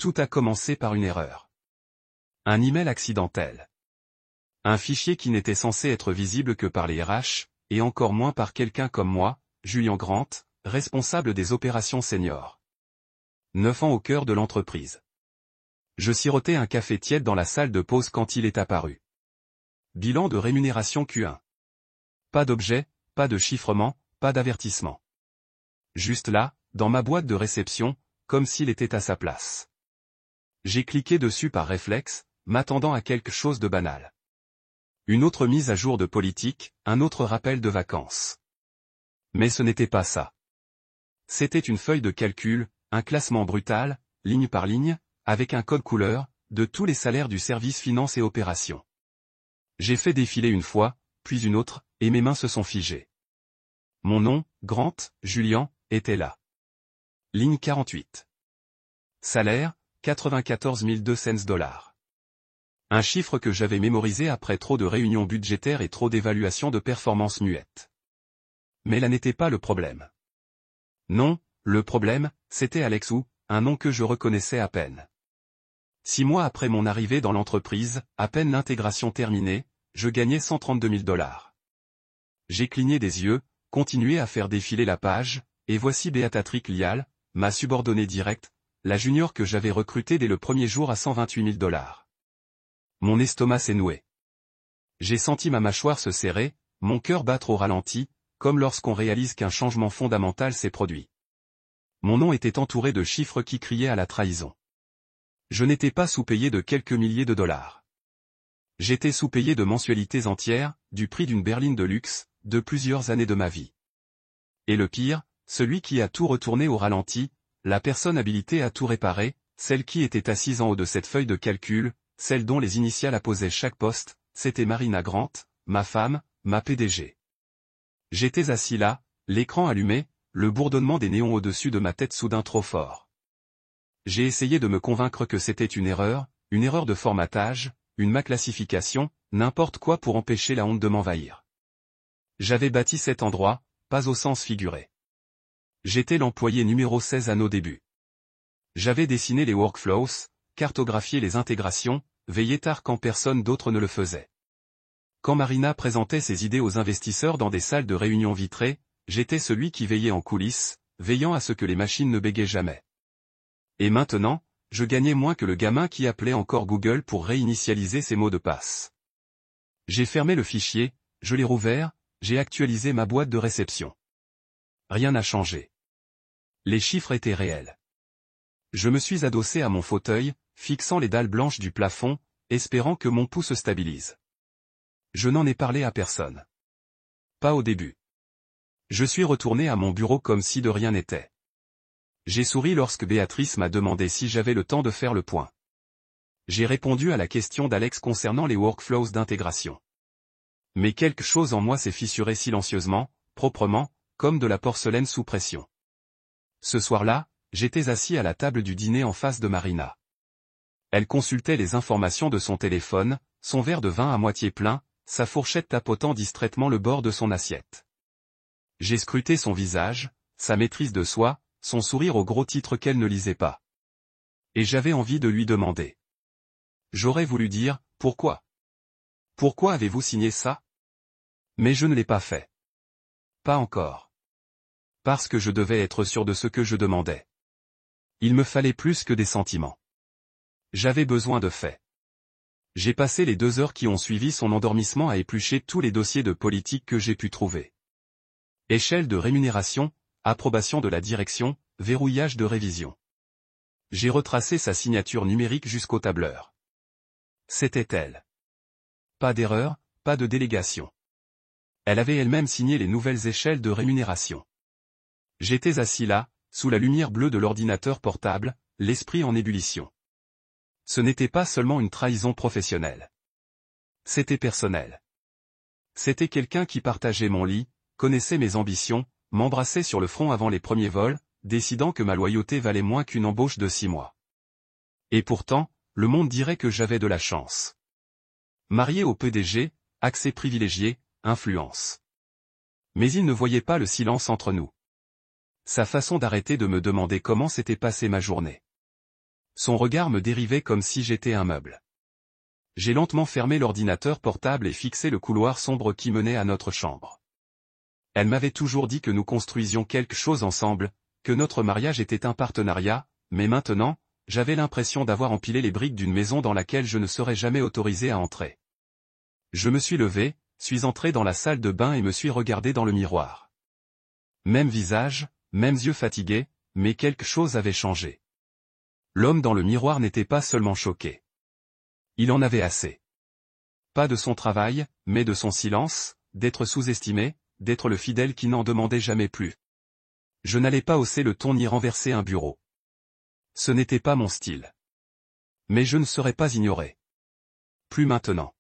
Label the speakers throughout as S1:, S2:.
S1: Tout a commencé par une erreur. Un email accidentel. Un fichier qui n'était censé être visible que par les RH, et encore moins par quelqu'un comme moi, Julian Grant, responsable des opérations seniors. 9 ans au cœur de l'entreprise. Je sirotais un café tiède dans la salle de pause quand il est apparu. Bilan de rémunération Q1. Pas d'objet, pas de chiffrement, pas d'avertissement. Juste là, dans ma boîte de réception, comme s'il était à sa place. J'ai cliqué dessus par réflexe, m'attendant à quelque chose de banal. Une autre mise à jour de politique, un autre rappel de vacances. Mais ce n'était pas ça. C'était une feuille de calcul, un classement brutal, ligne par ligne, avec un code couleur, de tous les salaires du service finance et opérations. J'ai fait défiler une fois, puis une autre, et mes mains se sont figées. Mon nom, Grant, Julian, était là. Ligne 48. Salaire, 94 200 $. Un chiffre que j'avais mémorisé après trop de réunions budgétaires et trop d'évaluations de performance muettes. Mais là n'était pas le problème. Non, le problème, c'était Alex Wu, un nom que je reconnaissais à peine. 6 mois après mon arrivée dans l'entreprise, à peine l'intégration terminée, je gagnais 132 000 $. J'ai cligné des yeux, continué à faire défiler la page, et voici Béatrice Lial, ma subordonnée directe, la junior que j'avais recrutée dès le premier jour à 128 000 $. Mon estomac s'est noué. J'ai senti ma mâchoire se serrer, mon cœur battre au ralenti, comme lorsqu'on réalise qu'un changement fondamental s'est produit. Mon nom était entouré de chiffres qui criaient à la trahison. Je n'étais pas sous-payé de quelques milliers de dollars. J'étais sous-payé de mensualités entières, du prix d'une berline de luxe, de plusieurs années de ma vie. Et le pire, celui qui a tout retourné au ralenti, la personne habilitée à tout réparer, celle qui était assise en haut de cette feuille de calcul, celle dont les initiales apposaient chaque poste, c'était Marina Grant, ma femme, ma PDG. J'étais assis là, l'écran allumé, le bourdonnement des néons au-dessus de ma tête soudain trop fort. J'ai essayé de me convaincre que c'était une erreur de formatage, une maclassification, n'importe quoi pour empêcher la honte de m'envahir. J'avais bâti cet endroit, pas au sens figuré. J'étais l'employé numéro 16 à nos débuts. J'avais dessiné les workflows, cartographié les intégrations, veillé tard quand personne d'autre ne le faisait. Quand Marina présentait ses idées aux investisseurs dans des salles de réunion vitrées, j'étais celui qui veillait en coulisses, veillant à ce que les machines ne bégaient jamais. Et maintenant, je gagnais moins que le gamin qui appelait encore Google pour réinitialiser ses mots de passe. J'ai fermé le fichier, je l'ai rouvert, j'ai actualisé ma boîte de réception. Rien n'a changé. Les chiffres étaient réels. Je me suis adossé à mon fauteuil, fixant les dalles blanches du plafond, espérant que mon pouls se stabilise. Je n'en ai parlé à personne. Pas au début. Je suis retourné à mon bureau comme si de rien n'était. J'ai souri lorsque Béatrice m'a demandé si j'avais le temps de faire le point. J'ai répondu à la question d'Alex concernant les workflows d'intégration. Mais quelque chose en moi s'est fissuré silencieusement, proprement, comme de la porcelaine sous pression. Ce soir-là, j'étais assis à la table du dîner en face de Marina. Elle consultait les informations de son téléphone, son verre de vin à moitié plein, sa fourchette tapotant distraitement le bord de son assiette. J'ai scruté son visage, sa maîtrise de soi, son sourire aux gros titres qu'elle ne lisait pas. Et j'avais envie de lui demander. J'aurais voulu dire, pourquoi? Pourquoi avez-vous signé ça? Mais je ne l'ai pas fait. Pas encore. Parce que je devais être sûr de ce que je demandais. Il me fallait plus que des sentiments. J'avais besoin de faits. J'ai passé les 2 heures qui ont suivi son endormissement à éplucher tous les dossiers de politique que j'ai pu trouver. Échelle de rémunération, approbation de la direction, verrouillage de révision. J'ai retracé sa signature numérique jusqu'au tableur. C'était elle. Pas d'erreur, pas de délégation. Elle avait elle-même signé les nouvelles échelles de rémunération. J'étais assis là, sous la lumière bleue de l'ordinateur portable, l'esprit en ébullition. Ce n'était pas seulement une trahison professionnelle. C'était personnel. C'était quelqu'un qui partageait mon lit, connaissait mes ambitions, m'embrassait sur le front avant les premiers vols, décidant que ma loyauté valait moins qu'une embauche de 6 mois. Et pourtant, le monde dirait que j'avais de la chance. Marié au PDG, accès privilégié, influence. Mais il ne voyait pas le silence entre nous. Sa façon d'arrêter de me demander comment s'était passée ma journée. Son regard me dérivait comme si j'étais un meuble. J'ai lentement fermé l'ordinateur portable et fixé le couloir sombre qui menait à notre chambre. Elle m'avait toujours dit que nous construisions quelque chose ensemble, que notre mariage était un partenariat, mais maintenant, j'avais l'impression d'avoir empilé les briques d'une maison dans laquelle je ne serais jamais autorisé à entrer. Je me suis levé, suis entré dans la salle de bain et me suis regardé dans le miroir. Même visage, mêmes yeux fatigués, mais quelque chose avait changé. L'homme dans le miroir n'était pas seulement choqué. Il en avait assez. Pas de son travail, mais de son silence, d'être sous-estimé, d'être le fidèle qui n'en demandait jamais plus. Je n'allais pas hausser le ton ni renverser un bureau. Ce n'était pas mon style. Mais je ne serais pas ignoré. Plus maintenant.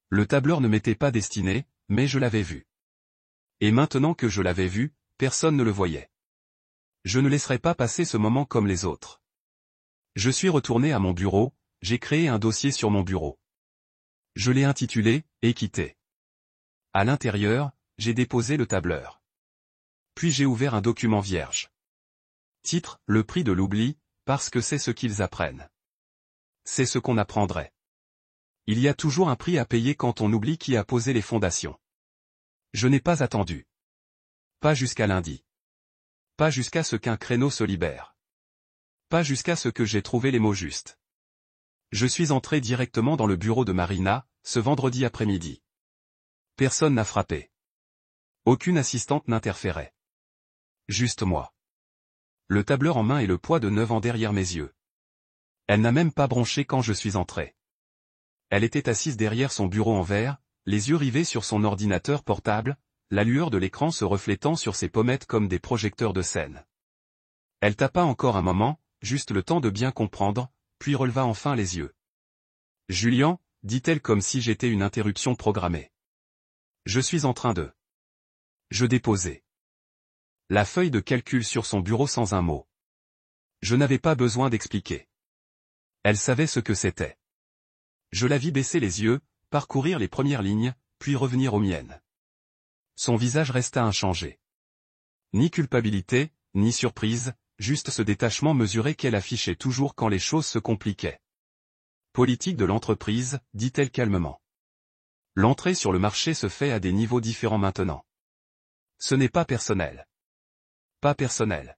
S1: Le tableur ne m'était pas destiné, mais je l'avais vu. Et maintenant que je l'avais vu, personne ne le voyait. Je ne laisserai pas passer ce moment comme les autres. Je suis retourné à mon bureau, j'ai créé un dossier sur mon bureau. Je l'ai intitulé « Équité ». À l'intérieur, j'ai déposé le tableur. Puis j'ai ouvert un document vierge. Titre « Le prix de l'oubli », parce que c'est ce qu'ils apprennent. C'est ce qu'on apprendrait. Il y a toujours un prix à payer quand on oublie qui a posé les fondations. Je n'ai pas attendu. Pas jusqu'à lundi. Pas jusqu'à ce qu'un créneau se libère. Pas jusqu'à ce que j'ai trouvé les mots justes. Je suis entré directement dans le bureau de Marina, ce vendredi après-midi. Personne n'a frappé. Aucune assistante n'interférait. Juste moi. Le tableur en main et le poids de 9 ans derrière mes yeux. Elle n'a même pas bronché quand je suis entré. Elle était assise derrière son bureau en verre, les yeux rivés sur son ordinateur portable, la lueur de l'écran se reflétant sur ses pommettes comme des projecteurs de scène. Elle tapa encore un moment, juste le temps de bien comprendre, puis releva enfin les yeux. « Julian », dit-elle comme si j'étais une interruption programmée. Je suis en train de... Je déposai la feuille de calcul sur son bureau sans un mot. Je n'avais pas besoin d'expliquer. Elle savait ce que c'était. Je la vis baisser les yeux, parcourir les premières lignes, puis revenir aux miennes. Son visage resta inchangé. Ni culpabilité, ni surprise, juste ce détachement mesuré qu'elle affichait toujours quand les choses se compliquaient. Politique de l'entreprise, dit-elle calmement. L'entrée sur le marché se fait à des niveaux différents maintenant. Ce n'est pas personnel. Pas personnel.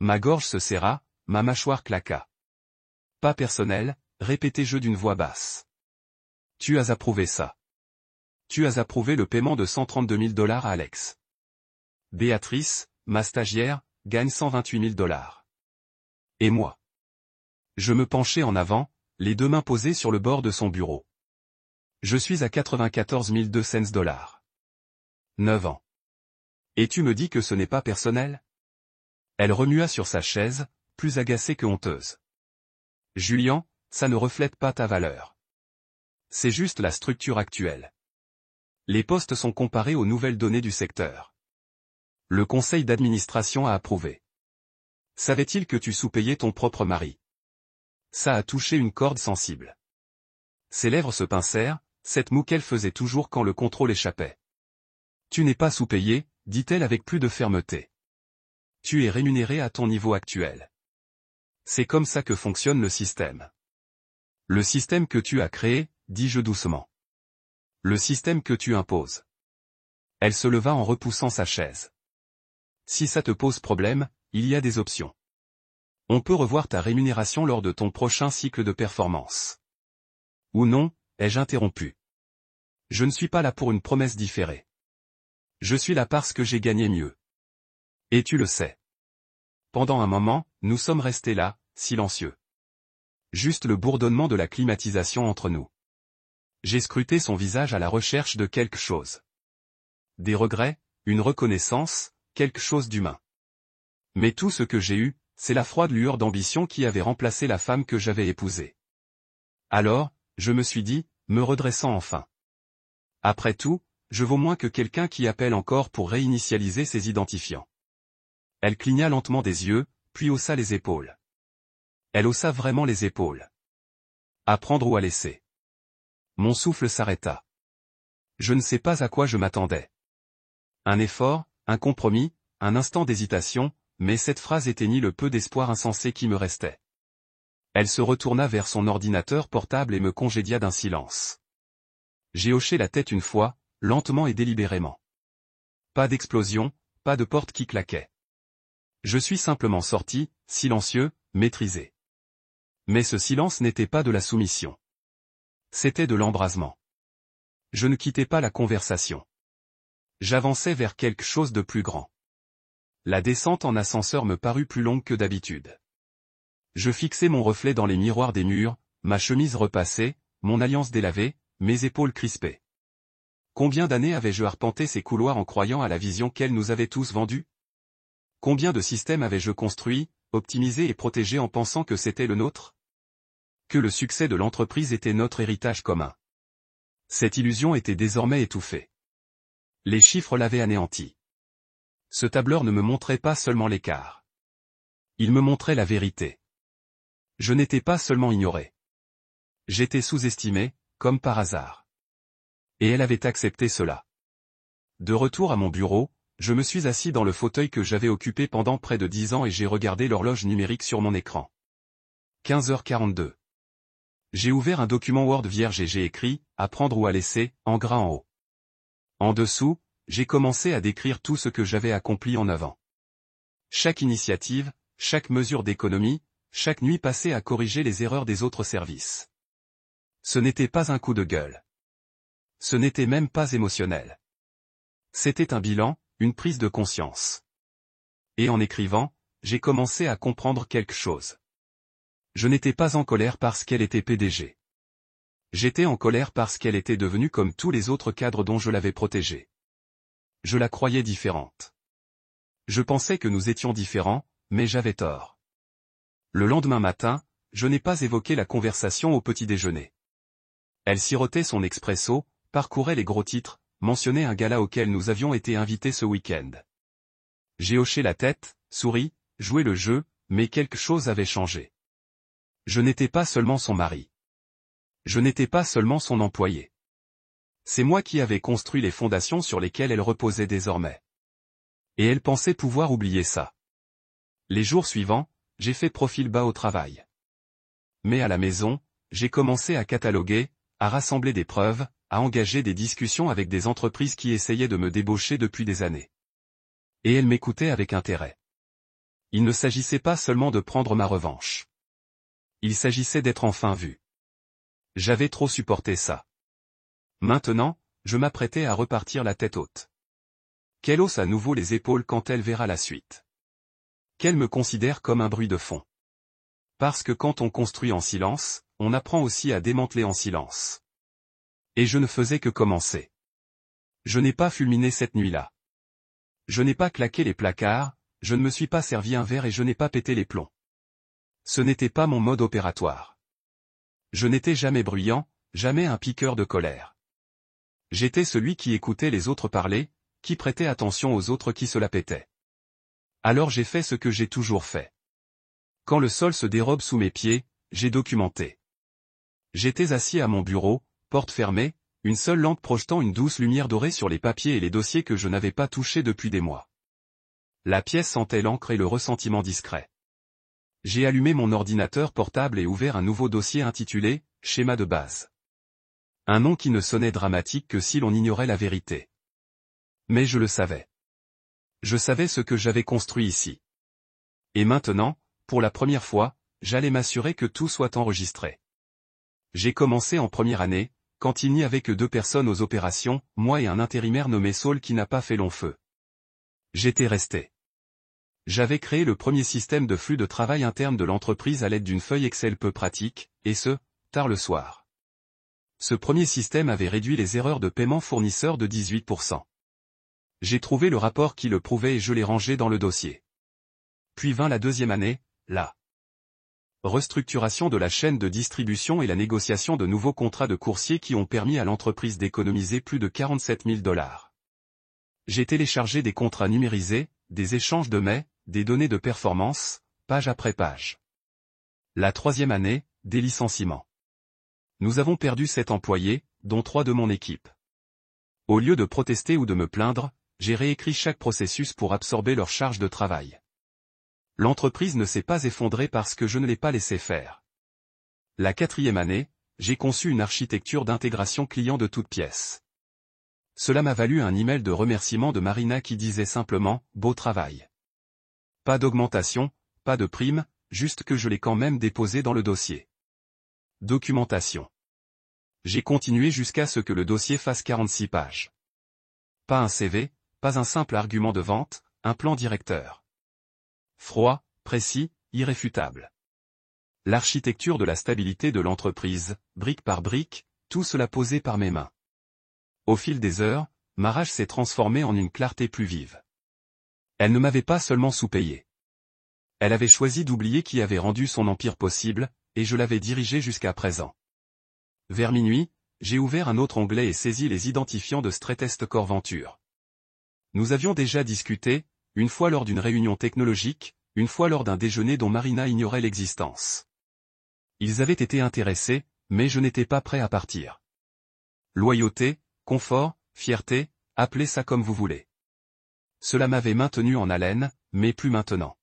S1: Ma gorge se serra, ma mâchoire claqua. Pas personnel, répétai-je d'une voix basse. Tu as approuvé ça. Tu as approuvé le paiement de $132 000 à Alex. Béatrice, ma stagiaire, gagne $128 000. Et moi. Je me penchai en avant, les deux mains posées sur le bord de son bureau. Je suis à $94 200. 9 ans. Et tu me dis que ce n'est pas personnel? Elle remua sur sa chaise, plus agacée que honteuse. Julian, ça ne reflète pas ta valeur. C'est juste la structure actuelle. Les postes sont comparés aux nouvelles données du secteur. Le conseil d'administration a approuvé. Savait-il que tu sous-payais ton propre mari? Ça a touché une corde sensible. Ses lèvres se pincèrent, cette moue qu'elle faisait toujours quand le contrôle échappait. Tu n'es pas sous-payé, dit-elle avec plus de fermeté. Tu es rémunéré à ton niveau actuel. C'est comme ça que fonctionne le système. Le système que tu as créé, dis-je doucement. Le système que tu imposes. Elle se leva en repoussant sa chaise. Si ça te pose problème, il y a des options. On peut revoir ta rémunération lors de ton prochain cycle de performance. Ou non, ai-je interrompu. Je ne suis pas là pour une promesse différée. Je suis là parce que j'ai gagné mieux. Et tu le sais. Pendant un moment, nous sommes restés là, silencieux. Juste le bourdonnement de la climatisation entre nous. J'ai scruté son visage à la recherche de quelque chose. Des regrets, une reconnaissance, quelque chose d'humain. Mais tout ce que j'ai eu, c'est la froide lueur d'ambition qui avait remplacé la femme que j'avais épousée. Alors, je me suis dit, me redressant enfin. Après tout, je vaux moins que quelqu'un qui appelle encore pour réinitialiser ses identifiants. Elle cligna lentement des yeux, puis haussa les épaules. Elle haussa vraiment les épaules. À prendre ou à laisser. Mon souffle s'arrêta. Je ne sais pas à quoi je m'attendais. Un effort, un compromis, un instant d'hésitation, mais cette phrase éteignit le peu d'espoir insensé qui me restait. Elle se retourna vers son ordinateur portable et me congédia d'un silence. J'ai hoché la tête une fois, lentement et délibérément. Pas d'explosion, pas de porte qui claquait. Je suis simplement sorti, silencieux, maîtrisé. Mais ce silence n'était pas de la soumission. C'était de l'embrasement. Je ne quittais pas la conversation. J'avançais vers quelque chose de plus grand. La descente en ascenseur me parut plus longue que d'habitude. Je fixais mon reflet dans les miroirs des murs, ma chemise repassée, mon alliance délavée, mes épaules crispées. Combien d'années avais-je arpenté ces couloirs en croyant à la vision qu'elle nous avait tous vendue? Combien de systèmes avais-je construits, optimisés et protégés en pensant que c'était le nôtre? Que le succès de l'entreprise était notre héritage commun. Cette illusion était désormais étouffée. Les chiffres l'avaient anéanti. Ce tableur ne me montrait pas seulement l'écart. Il me montrait la vérité. Je n'étais pas seulement ignoré. J'étais sous-estimé, comme par hasard. Et elle avait accepté cela. De retour à mon bureau, je me suis assis dans le fauteuil que j'avais occupé pendant près de 10 ans et j'ai regardé l'horloge numérique sur mon écran. 15h42. J'ai ouvert un document Word vierge et j'ai écrit « À prendre ou à laisser » en gras en haut. En dessous, j'ai commencé à décrire tout ce que j'avais accompli en avant. Chaque initiative, chaque mesure d'économie, chaque nuit passée à corriger les erreurs des autres services. Ce n'était pas un coup de gueule. Ce n'était même pas émotionnel. C'était un bilan, une prise de conscience. Et en écrivant, j'ai commencé à comprendre quelque chose. Je n'étais pas en colère parce qu'elle était PDG. J'étais en colère parce qu'elle était devenue comme tous les autres cadres dont je l'avais protégée. Je la croyais différente. Je pensais que nous étions différents, mais j'avais tort. Le lendemain matin, je n'ai pas évoqué la conversation au petit déjeuner. Elle sirotait son expresso, parcourait les gros titres, mentionnait un gala auquel nous avions été invités ce week-end. J'ai hoché la tête, souri, joué le jeu, mais quelque chose avait changé. Je n'étais pas seulement son mari. Je n'étais pas seulement son employé. C'est moi qui avais construit les fondations sur lesquelles elle reposait désormais. Et elle pensait pouvoir oublier ça. Les jours suivants, j'ai fait profil bas au travail. Mais à la maison, j'ai commencé à cataloguer, à rassembler des preuves, à engager des discussions avec des entreprises qui essayaient de me débaucher depuis des années. Et elle m'écoutait avec intérêt. Il ne s'agissait pas seulement de prendre ma revanche. Il s'agissait d'être enfin vu. J'avais trop supporté ça. Maintenant, je m'apprêtais à repartir la tête haute. Qu'elle hausse à nouveau les épaules quand elle verra la suite. Qu'elle me considère comme un bruit de fond. Parce que quand on construit en silence, on apprend aussi à démanteler en silence. Et je ne faisais que commencer. Je n'ai pas fulminé cette nuit-là. Je n'ai pas claqué les placards, je ne me suis pas servi un verre et je n'ai pas pété les plombs. Ce n'était pas mon mode opératoire. Je n'étais jamais bruyant, jamais un piqueur de colère. J'étais celui qui écoutait les autres parler, qui prêtait attention aux autres qui se la pétaient. Alors j'ai fait ce que j'ai toujours fait. Quand le sol se dérobe sous mes pieds, j'ai documenté. J'étais assis à mon bureau, porte fermée, une seule lampe projetant une douce lumière dorée sur les papiers et les dossiers que je n'avais pas touchés depuis des mois. La pièce sentait l'encre et le ressentiment discret. J'ai allumé mon ordinateur portable et ouvert un nouveau dossier intitulé « Schéma de base ». Un nom qui ne sonnait dramatique que si l'on ignorait la vérité. Mais je le savais. Je savais ce que j'avais construit ici. Et maintenant, pour la première fois, j'allais m'assurer que tout soit enregistré. J'ai commencé en première année, quand il n'y avait que 2 personnes aux opérations, moi et un intérimaire nommé Saul qui n'a pas fait long feu. J'étais resté. J'avais créé le premier système de flux de travail interne de l'entreprise à l'aide d'une feuille Excel peu pratique, et ce, tard le soir. Ce premier système avait réduit les erreurs de paiement fournisseur de 18%. J'ai trouvé le rapport qui le prouvait et je l'ai rangé dans le dossier. Puis vint la deuxième année, la restructuration de la chaîne de distribution et la négociation de nouveaux contrats de coursier qui ont permis à l'entreprise d'économiser plus de 47 000 $. J'ai téléchargé des contrats numérisés, des échanges de mai, des données de performance, page après page. La troisième année, des licenciements. Nous avons perdu 7 employés, dont 3 de mon équipe. Au lieu de protester ou de me plaindre, j'ai réécrit chaque processus pour absorber leur charge de travail. L'entreprise ne s'est pas effondrée parce que je ne l'ai pas laissé faire. La 4e année, j'ai conçu une architecture d'intégration client de toutes pièces. Cela m'a valu un email de remerciement de Marina qui disait simplement « Beau travail ». Pas d'augmentation, pas de prime, juste que je l'ai quand même déposé dans le dossier. Documentation. J'ai continué jusqu'à ce que le dossier fasse 46 pages. Pas un CV, pas un simple argument de vente, un plan directeur. Froid, précis, irréfutable. L'architecture de la stabilité de l'entreprise, brique par brique, tout cela posé par mes mains. Au fil des heures, ma rage s'est transformée en une clarté plus vive. Elle ne m'avait pas seulement sous-payé. Elle avait choisi d'oublier qui avait rendu son empire possible, et je l'avais dirigé jusqu'à présent. Vers minuit, j'ai ouvert un autre onglet et saisi les identifiants de Stratest Core Venture. Nous avions déjà discuté, une fois lors d'une réunion technologique, une fois lors d'un déjeuner dont Marina ignorait l'existence. Ils avaient été intéressés, mais je n'étais pas prêt à partir. Loyauté, confort, fierté, appelez ça comme vous voulez. Cela m'avait maintenu en haleine, mais plus maintenant.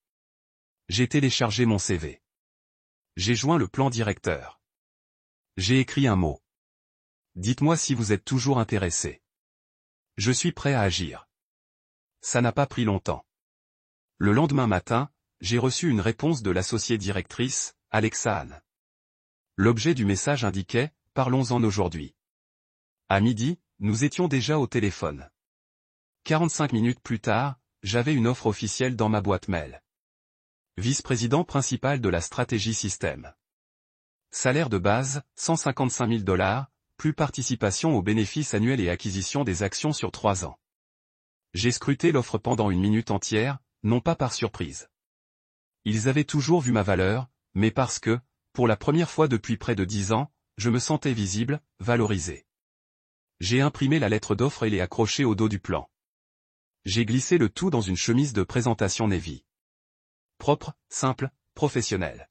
S1: J'ai téléchargé mon CV. J'ai joint le plan directeur. J'ai écrit un mot. Dites-moi si vous êtes toujours intéressé. Je suis prêt à agir. Ça n'a pas pris longtemps. Le lendemain matin, j'ai reçu une réponse de l'associée directrice, Alexa Anne. L'objet du message indiquait « Parlons-en aujourd'hui ». À midi, nous étions déjà au téléphone. 45 minutes plus tard, j'avais une offre officielle dans ma boîte mail. Vice-président principal de la stratégie système. Salaire de base, 155 000 $, plus participation aux bénéfices annuels et acquisition des actions sur 3 ans. J'ai scruté l'offre pendant une minute entière, non pas par surprise. Ils avaient toujours vu ma valeur, mais parce que, pour la première fois depuis près de 10 ans, je me sentais visible, valorisé. J'ai imprimé la lettre d'offre et l'ai accrochée au dos du plan. J'ai glissé le tout dans une chemise de présentation navy. Propre, simple, professionnelle.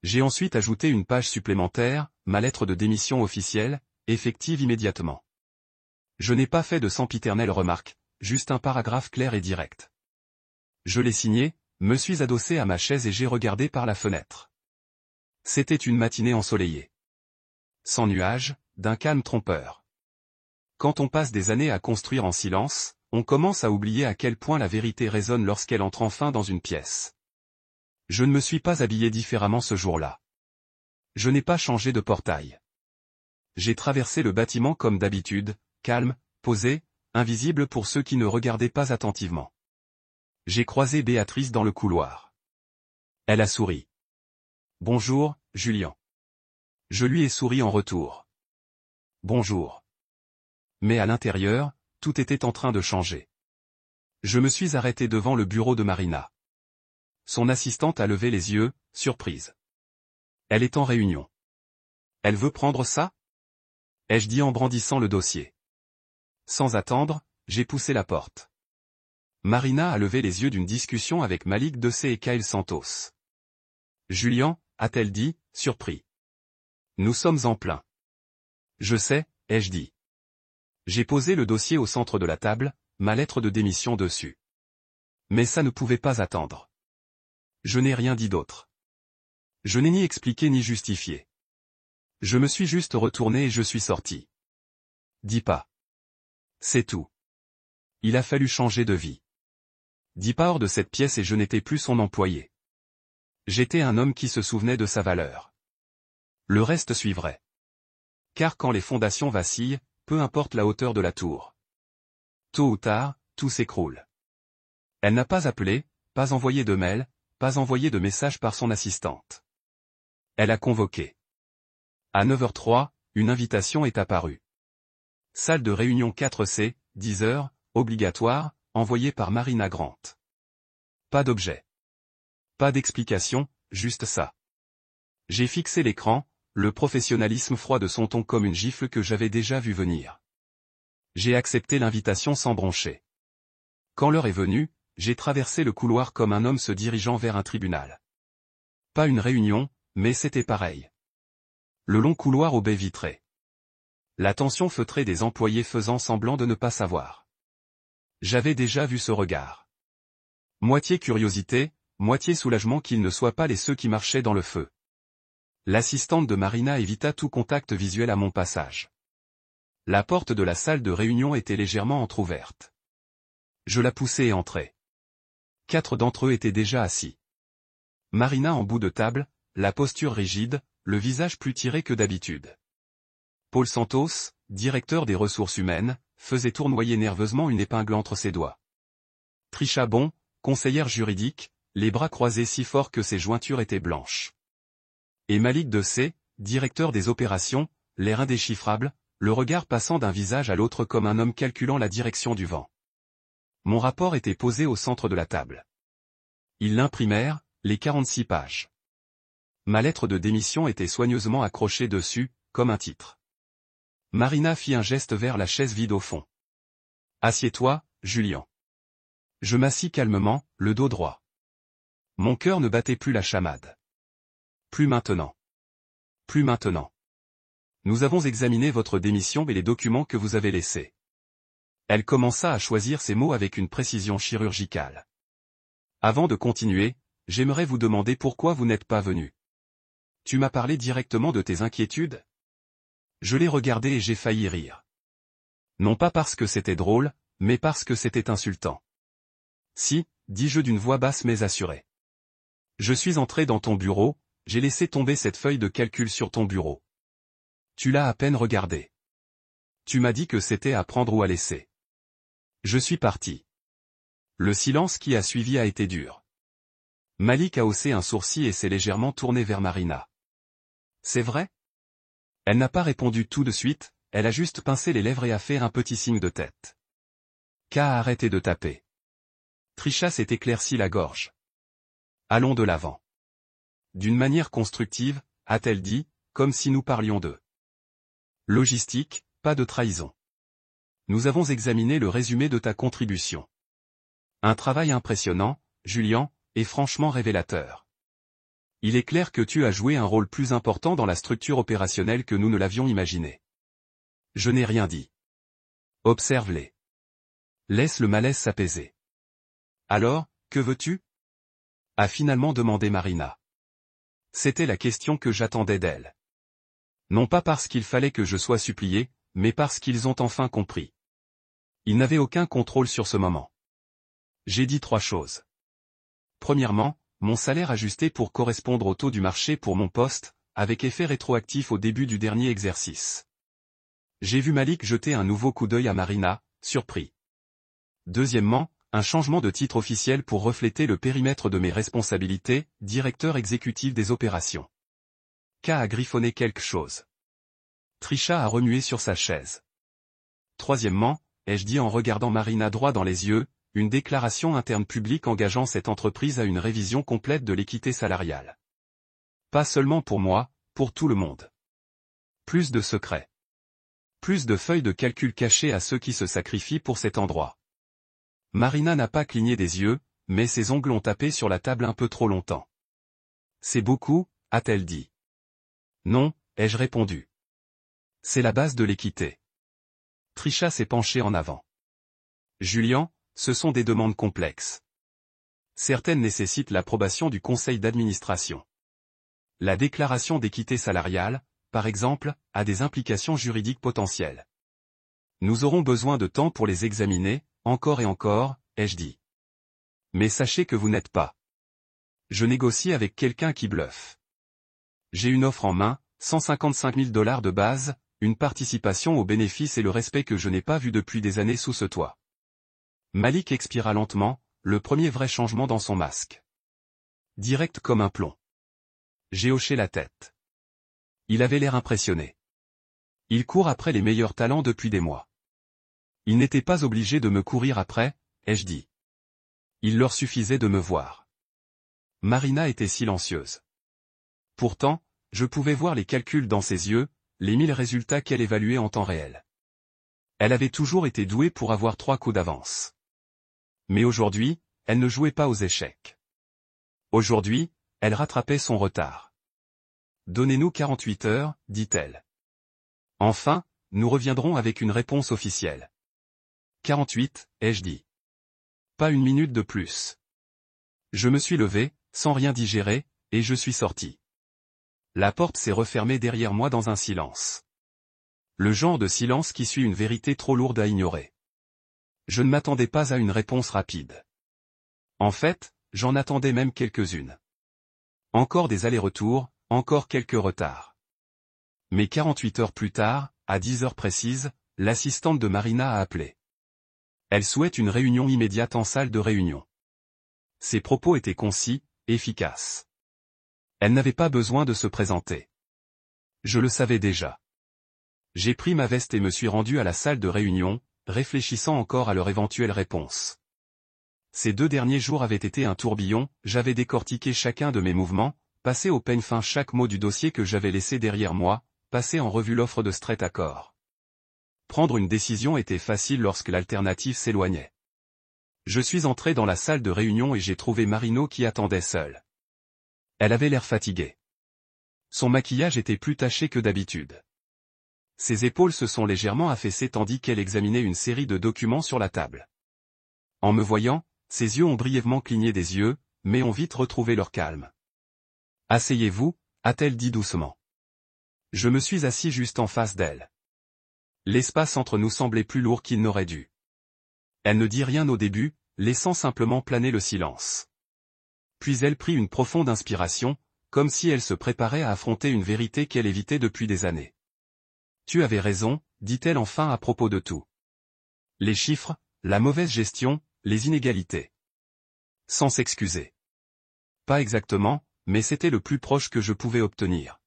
S1: J'ai ensuite ajouté une page supplémentaire, ma lettre de démission officielle, effective immédiatement. Je n'ai pas fait de sempiternelles remarques, juste un paragraphe clair et direct. Je l'ai signé, me suis adossé à ma chaise et j'ai regardé par la fenêtre. C'était une matinée ensoleillée. Sans nuages, d'un calme trompeur. Quand on passe des années à construire en silence, on commence à oublier à quel point la vérité résonne lorsqu'elle entre enfin dans une pièce. Je ne me suis pas habillé différemment ce jour-là. Je n'ai pas changé de portail. J'ai traversé le bâtiment comme d'habitude, calme, posé, invisible pour ceux qui ne regardaient pas attentivement. J'ai croisé Béatrice dans le couloir. Elle a souri. « Bonjour, Julien. » Je lui ai souri en retour. « Bonjour. » Mais à l'intérieur, tout était en train de changer. Je me suis arrêté devant le bureau de Marina. Son assistante a levé les yeux, surprise. Elle est en réunion. Elle veut prendre ça? Ai-je dit en brandissant le dossier. Sans attendre, j'ai poussé la porte. Marina a levé les yeux d'une discussion avec Malik Dessé et Kyle Santos. Julien, a-t-elle dit, surpris. Nous sommes en plein. Je sais, ai-je dit. J'ai posé le dossier au centre de la table, ma lettre de démission dessus. Mais ça ne pouvait pas attendre. Je n'ai rien dit d'autre. Je n'ai ni expliqué ni justifié. Je me suis juste retourné et je suis sorti. Dis pas. C'est tout. Il a fallu changer de vie. Dis pas hors de cette pièce et je n'étais plus son employé. J'étais un homme qui se souvenait de sa valeur. Le reste suivrait. Car quand les fondations vacillent, peu importe la hauteur de la tour. Tôt ou tard, tout s'écroule. Elle n'a pas appelé, pas envoyé de mail, pas envoyé de message par son assistante. Elle a convoqué. À 9h03, une invitation est apparue. Salle de réunion 4C, 10h, obligatoire, envoyée par Marina Grant. Pas d'objet. Pas d'explication, juste ça. J'ai fixé l'écran, le professionnalisme froid de son ton comme une gifle que j'avais déjà vu venir. J'ai accepté l'invitation sans broncher. Quand l'heure est venue, j'ai traversé le couloir comme un homme se dirigeant vers un tribunal. Pas une réunion, mais c'était pareil. Le long couloir aux baies vitrées. La tension feutrée des employés faisant semblant de ne pas savoir. J'avais déjà vu ce regard. Moitié curiosité, moitié soulagement qu'ils ne soient pas les ceux qui marchaient dans le feu. L'assistante de Marina évita tout contact visuel à mon passage. La porte de la salle de réunion était légèrement entr'ouverte. Je la poussai et entrai. 4 d'entre eux étaient déjà assis. Marina en bout de table, la posture rigide, le visage plus tiré que d'habitude. Paul Santos, directeur des ressources humaines, faisait tournoyer nerveusement une épingle entre ses doigts. Trisha Bon, conseillère juridique, les bras croisés si fort que ses jointures étaient blanches. Et Malik Dessé, directeur des opérations, l'air indéchiffrable, le regard passant d'un visage à l'autre comme un homme calculant la direction du vent. Mon rapport était posé au centre de la table. Ils l'imprimèrent, les 46 pages. Ma lettre de démission était soigneusement accrochée dessus, comme un titre. Marina fit un geste vers la chaise vide au fond. « Assieds-toi, Julien. » Je m'assis calmement, le dos droit. Mon cœur ne battait plus la chamade. Plus maintenant. Plus maintenant. Nous avons examiné votre démission et les documents que vous avez laissés. Elle commença à choisir ses mots avec une précision chirurgicale. Avant de continuer, j'aimerais vous demander pourquoi vous n'êtes pas venu. Tu m'as parlé directement de tes inquiétudes? Je l'ai regardé et j'ai failli rire. Non pas parce que c'était drôle, mais parce que c'était insultant. Si, dis-je d'une voix basse mais assurée. Je suis entré dans ton bureau, j'ai laissé tomber cette feuille de calcul sur ton bureau. Tu l'as à peine regardée. Tu m'as dit que c'était à prendre ou à laisser. Je suis parti. Le silence qui a suivi a été dur. Malik a haussé un sourcil et s'est légèrement tourné vers Marina. C'est vrai? Elle n'a pas répondu tout de suite, elle a juste pincé les lèvres et a fait un petit signe de tête. K a arrêté de taper. Trisha s'est éclairci la gorge. Allons de l'avant. D'une manière constructive, a-t-elle dit, comme si nous parlions d'eux. Logistique, pas de trahison. Nous avons examiné le résumé de ta contribution. Un travail impressionnant, Julien, et franchement révélateur. Il est clair que tu as joué un rôle plus important dans la structure opérationnelle que nous ne l'avions imaginé. Je n'ai rien dit. Observe-les. Laisse le malaise s'apaiser. Alors, que veux-tu? A finalement demandé Marina. C'était la question que j'attendais d'elle. Non pas parce qu'il fallait que je sois supplié, mais parce qu'ils ont enfin compris. Ils n'avaient aucun contrôle sur ce moment. J'ai dit 3 choses. Premièrement, mon salaire ajusté pour correspondre au taux du marché pour mon poste, avec effet rétroactif au début du dernier exercice. J'ai vu Malik jeter un nouveau coup d'œil à Marina, surpris. Deuxièmement, un changement de titre officiel pour refléter le périmètre de mes responsabilités, directeur exécutif des opérations. K a griffonné quelque chose. Trisha a remué sur sa chaise. Troisièmement, ai-je dit en regardant Marina droit dans les yeux, une déclaration interne publique engageant cette entreprise à une révision complète de l'équité salariale. Pas seulement pour moi, pour tout le monde. Plus de secrets. Plus de feuilles de calcul cachées à ceux qui se sacrifient pour cet endroit. Marina n'a pas cligné des yeux, mais ses ongles ont tapé sur la table un peu trop longtemps. C'est beaucoup, a-t-elle dit. Non, ai-je répondu. C'est la base de l'équité. Trisha s'est penchée en avant. Julien, ce sont des demandes complexes. Certaines nécessitent l'approbation du conseil d'administration. La déclaration d'équité salariale, par exemple, a des implications juridiques potentielles. Nous aurons besoin de temps pour les examiner, encore et encore, ai-je dit. Mais sachez que vous n'êtes pas. Je négocie avec quelqu'un qui bluffe. J'ai une offre en main, 155 000 $ de base, une participation aux bénéfices et le respect que je n'ai pas vu depuis des années sous ce toit. Malik expira lentement, le premier vrai changement dans son masque. Direct comme un plomb. J'ai hoché la tête. Il avait l'air impressionné. Il court après les meilleurs talents depuis des mois. Il n'était pas obligé de me courir après, ai-je dit. Il leur suffisait de me voir. Marina était silencieuse. Pourtant, je pouvais voir les calculs dans ses yeux, les 1000 résultats qu'elle évaluait en temps réel. Elle avait toujours été douée pour avoir 3 coups d'avance. Mais aujourd'hui, elle ne jouait pas aux échecs. Aujourd'hui, elle rattrapait son retard. Donnez-nous 48 heures, dit-elle. Enfin, nous reviendrons avec une réponse officielle. 48, ai-je dit. Pas une minute de plus. Je me suis levé, sans rien digérer, et je suis sorti. La porte s'est refermée derrière moi dans un silence. Le genre de silence qui suit une vérité trop lourde à ignorer. Je ne m'attendais pas à une réponse rapide. En fait, j'en attendais même quelques-unes. Encore des allers-retours, encore quelques retards. Mais 48 heures plus tard, à 10 heures précises, l'assistante de Marina a appelé. Elle souhaite une réunion immédiate en salle de réunion. Ses propos étaient concis, efficaces. Elle n'avait pas besoin de se présenter. Je le savais déjà. J'ai pris ma veste et me suis rendu à la salle de réunion, réfléchissant encore à leur éventuelle réponse. Ces 2 derniers jours avaient été un tourbillon, j'avais décortiqué chacun de mes mouvements, passé au peigne fin chaque mot du dossier que j'avais laissé derrière moi, passé en revue l'offre de Straight Accord. Prendre une décision était facile lorsque l'alternative s'éloignait. Je suis entré dans la salle de réunion et j'ai trouvé Marino qui attendait seule. Elle avait l'air fatiguée. Son maquillage était plus taché que d'habitude. Ses épaules se sont légèrement affaissées tandis qu'elle examinait une série de documents sur la table. En me voyant, ses yeux ont brièvement cligné des yeux, mais ont vite retrouvé leur calme. « Asseyez-vous » a-t-elle dit doucement. Je me suis assis juste en face d'elle. L'espace entre nous semblait plus lourd qu'il n'aurait dû. Elle ne dit rien au début, laissant simplement planer le silence. Puis elle prit une profonde inspiration, comme si elle se préparait à affronter une vérité qu'elle évitait depuis des années. « Tu avais raison » dit-elle enfin à propos de tout. Les chiffres, la mauvaise gestion, les inégalités. Sans s'excuser. Pas exactement, mais c'était le plus proche que je pouvais obtenir.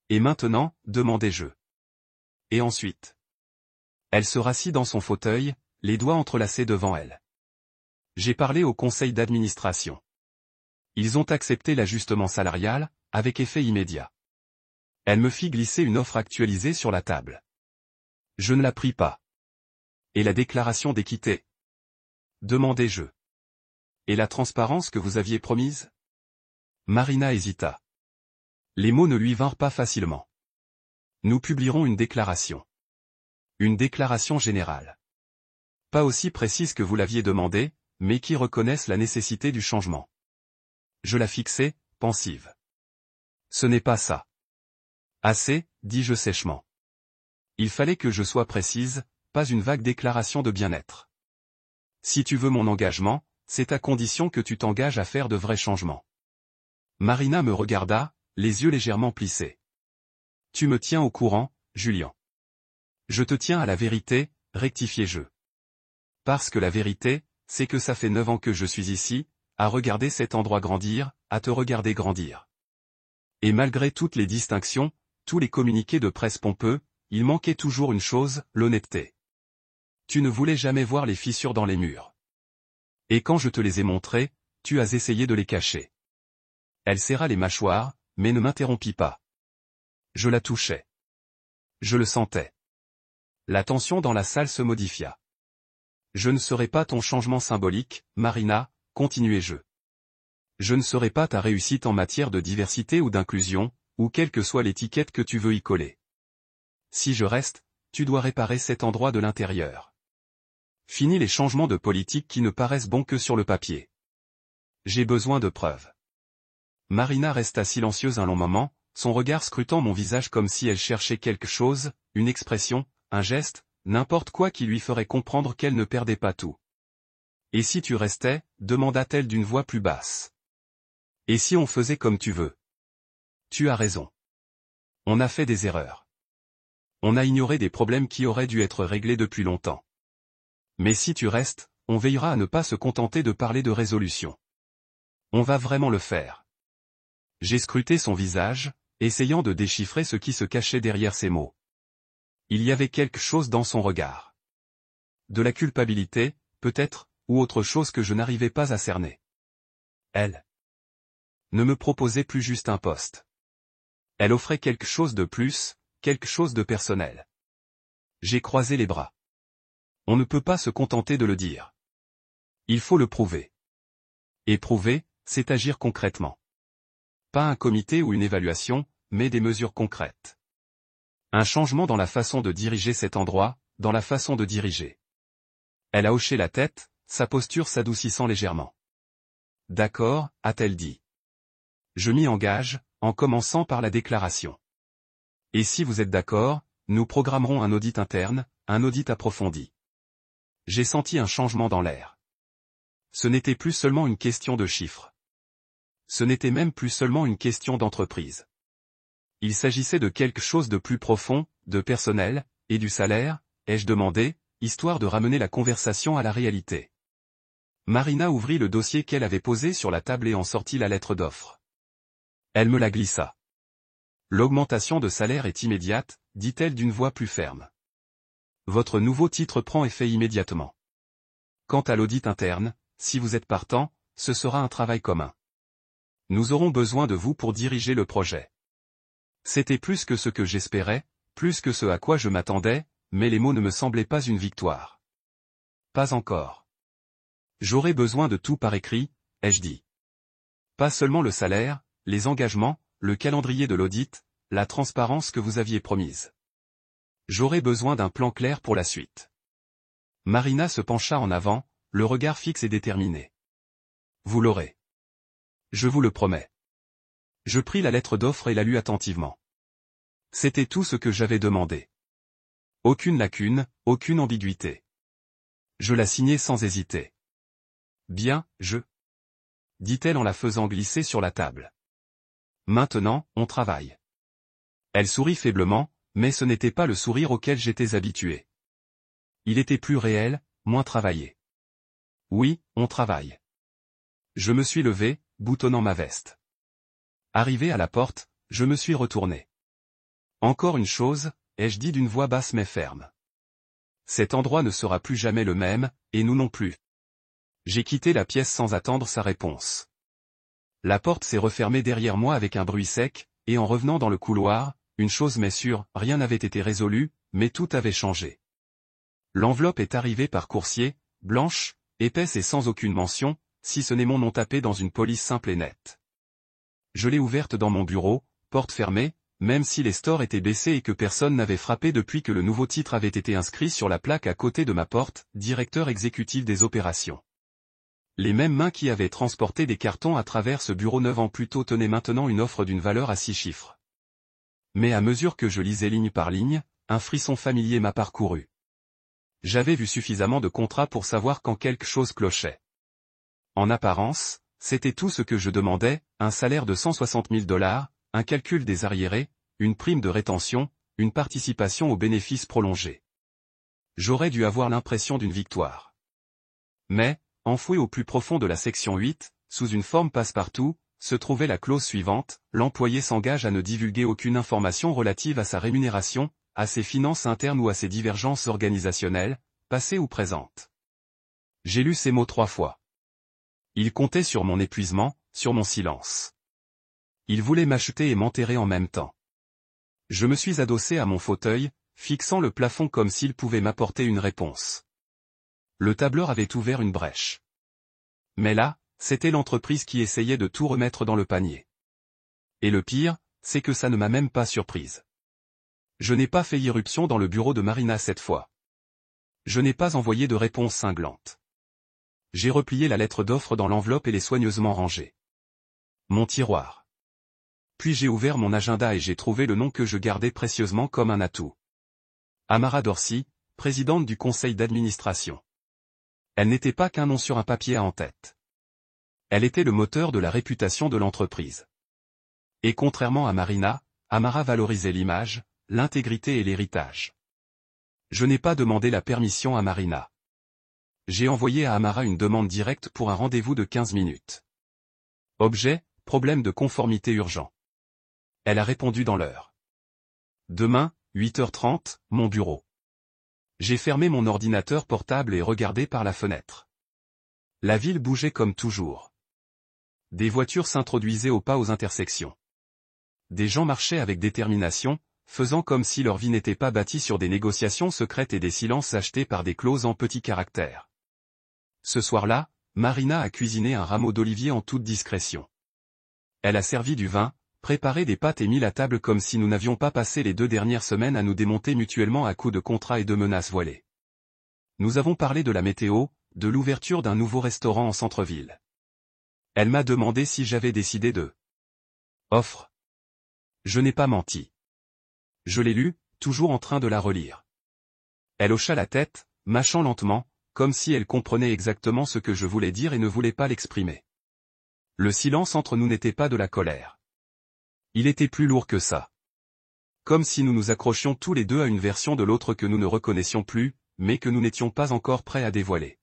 S1: Et maintenant, demandai-je. Et ensuite? Elle se rassit dans son fauteuil, les doigts entrelacés devant elle. J'ai parlé au conseil d'administration. Ils ont accepté l'ajustement salarial, avec effet immédiat. Elle me fit glisser une offre actualisée sur la table. Je ne la pris pas. Et la déclaration d'équité? Demandai-je. Et la transparence que vous aviez promise? Marina hésita. Les mots ne lui vinrent pas facilement. Nous publierons une déclaration. Une déclaration générale. Pas aussi précise que vous l'aviez demandé, mais qui reconnaisse la nécessité du changement. Je la fixai, pensive. Ce n'est pas ça. Assez, dis-je sèchement. Il fallait que je sois précise, pas une vague déclaration de bien-être. Si tu veux mon engagement, c'est à condition que tu t'engages à faire de vrais changements. Marina me regarda, les yeux légèrement plissés. Tu me tiens au courant, Julien. Je te tiens à la vérité, rectifiai-je. Parce que la vérité, c'est que ça fait 9 ans que je suis ici, à regarder cet endroit grandir, à te regarder grandir. Et malgré toutes les distinctions, tous les communiqués de presse pompeux, il manquait toujours une chose, l'honnêteté. Tu ne voulais jamais voir les fissures dans les murs. Et quand je te les ai montrées, tu as essayé de les cacher. Elle serra les mâchoires, mais ne m'interrompit pas. Je la touchais. Je le sentais. La tension dans la salle se modifia. Je ne serai pas ton changement symbolique, Marina, continuai-je. Je ne serai pas ta réussite en matière de diversité ou d'inclusion, ou quelle que soit l'étiquette que tu veux y coller. Si je reste, tu dois réparer cet endroit de l'intérieur. Fini les changements de politique qui ne paraissent bons que sur le papier. J'ai besoin de preuves. Marina resta silencieuse un long moment, son regard scrutant mon visage comme si elle cherchait quelque chose, une expression, un geste, n'importe quoi qui lui ferait comprendre qu'elle ne perdait pas tout. « Et si tu restais » demanda-t-elle d'une voix plus basse. « Et si on faisait comme tu veux ?» Tu as raison. On a fait des erreurs. On a ignoré des problèmes qui auraient dû être réglés depuis longtemps. Mais si tu restes, on veillera à ne pas se contenter de parler de résolution. On va vraiment le faire. J'ai scruté son visage, essayant de déchiffrer ce qui se cachait derrière ces mots. Il y avait quelque chose dans son regard. De la culpabilité, peut-être, ou autre chose que je n'arrivais pas à cerner. Elle ne me proposait plus juste un poste. Elle offrait quelque chose de plus, quelque chose de personnel. J'ai croisé les bras. On ne peut pas se contenter de le dire. Il faut le prouver. Et prouver, c'est agir concrètement. Pas un comité ou une évaluation, mais des mesures concrètes. Un changement dans la façon de diriger cet endroit, dans la façon de diriger. Elle a hoché la tête, sa posture s'adoucissant légèrement. D'accord, a-t-elle dit. Je m'y engage, en commençant par la déclaration. Et si vous êtes d'accord, nous programmerons un audit interne, un audit approfondi. J'ai senti un changement dans l'air. Ce n'était plus seulement une question de chiffres. Ce n'était même plus seulement une question d'entreprise. Il s'agissait de quelque chose de plus profond, de personnel, et du salaire, ai-je demandé, histoire de ramener la conversation à la réalité. Marina ouvrit le dossier qu'elle avait posé sur la table et en sortit la lettre d'offre. Elle me la glissa. L'augmentation de salaire est immédiate, dit-elle d'une voix plus ferme. Votre nouveau titre prend effet immédiatement. Quant à l'audit interne, si vous êtes partant, ce sera un travail commun. Nous aurons besoin de vous pour diriger le projet. C'était plus que ce que j'espérais, plus que ce à quoi je m'attendais, mais les mots ne me semblaient pas une victoire. Pas encore. J'aurai besoin de tout par écrit, ai-je dit. Pas seulement le salaire, les engagements, le calendrier de l'audit, la transparence que vous aviez promise. J'aurai besoin d'un plan clair pour la suite. Marina se pencha en avant, le regard fixe et déterminé. Vous l'aurez. Je vous le promets. Je pris la lettre d'offre et la lus attentivement. C'était tout ce que j'avais demandé. Aucune lacune, aucune ambiguïté. Je la signai sans hésiter. Bien, dit-elle en la faisant glisser sur la table. Maintenant, on travaille. Elle sourit faiblement, mais ce n'était pas le sourire auquel j'étais habitué. Il était plus réel, moins travaillé. Oui, on travaille. Je me suis levé, boutonnant ma veste. Arrivé à la porte, je me suis retourné. Encore une chose, ai-je dit d'une voix basse mais ferme. Cet endroit ne sera plus jamais le même, et nous non plus. J'ai quitté la pièce sans attendre sa réponse. La porte s'est refermée derrière moi avec un bruit sec, et en revenant dans le couloir, une chose m'est sûre, rien n'avait été résolu, mais tout avait changé. L'enveloppe est arrivée par coursier, blanche, épaisse et sans aucune mention, si ce n'est mon nom tapé dans une police simple et nette. Je l'ai ouverte dans mon bureau, porte fermée, même si les stores étaient baissés et que personne n'avait frappé depuis que le nouveau titre avait été inscrit sur la plaque à côté de ma porte, directeur exécutif des opérations. Les mêmes mains qui avaient transporté des cartons à travers ce bureau 9 ans plus tôt tenaient maintenant une offre d'une valeur à 6 chiffres. Mais à mesure que je lisais ligne par ligne, un frisson familier m'a parcouru. J'avais vu suffisamment de contrats pour savoir quand quelque chose clochait. En apparence, c'était tout ce que je demandais, un salaire de 160 000 $, un calcul des arriérés, une prime de rétention, une participation aux bénéfices prolongés. J'aurais dû avoir l'impression d'une victoire. Mais, enfoui au plus profond de la section 8, sous une forme passe-partout, se trouvait la clause suivante, l'employé s'engage à ne divulguer aucune information relative à sa rémunération, à ses finances internes ou à ses divergences organisationnelles, passées ou présentes. J'ai lu ces mots 3 fois. Il comptait sur mon épuisement, sur mon silence. Il voulait m'acheter et m'enterrer en même temps. Je me suis adossé à mon fauteuil, fixant le plafond comme s'il pouvait m'apporter une réponse. Le tableur avait ouvert une brèche. Mais là, c'était l'entreprise qui essayait de tout remettre dans le panier. Et le pire, c'est que ça ne m'a même pas surprise. Je n'ai pas fait irruption dans le bureau de Marina cette fois. Je n'ai pas envoyé de réponse cinglante. J'ai replié la lettre d'offre dans l'enveloppe et l'ai soigneusement rangée. Mon tiroir. Puis j'ai ouvert mon agenda et j'ai trouvé le nom que je gardais précieusement comme un atout. Amara Dorsey, présidente du conseil d'administration. Elle n'était pas qu'un nom sur un papier à en-tête. Elle était le moteur de la réputation de l'entreprise. Et contrairement à Marina, Amara valorisait l'image, l'intégrité et l'héritage. Je n'ai pas demandé la permission à Marina. J'ai envoyé à Amara une demande directe pour un rendez-vous de 15 minutes. Objet, problème de conformité urgent. Elle a répondu dans l'heure. Demain, 8h30, mon bureau. J'ai fermé mon ordinateur portable et regardé par la fenêtre. La ville bougeait comme toujours. Des voitures s'introduisaient au pas aux intersections. Des gens marchaient avec détermination, faisant comme si leur vie n'était pas bâtie sur des négociations secrètes et des silences achetés par des clauses en petits caractères. Ce soir-là, Marina a cuisiné un rameau d'olivier en toute discrétion. Elle a servi du vin, préparé des pâtes et mis la table comme si nous n'avions pas passé les 2 dernières semaines à nous démonter mutuellement à coups de contrats et de menaces voilées. Nous avons parlé de la météo, de l'ouverture d'un nouveau restaurant en centre-ville. Elle m'a demandé si j'avais décidé de offre. Je n'ai pas menti. Je l'ai lu, toujours en train de la relire. Elle hocha la tête, mâchant lentement, comme si elle comprenait exactement ce que je voulais dire et ne voulait pas l'exprimer. Le silence entre nous n'était pas de la colère. Il était plus lourd que ça. Comme si nous nous accrochions tous les deux à une version de l'autre que nous ne reconnaissions plus, mais que nous n'étions pas encore prêts à dévoiler.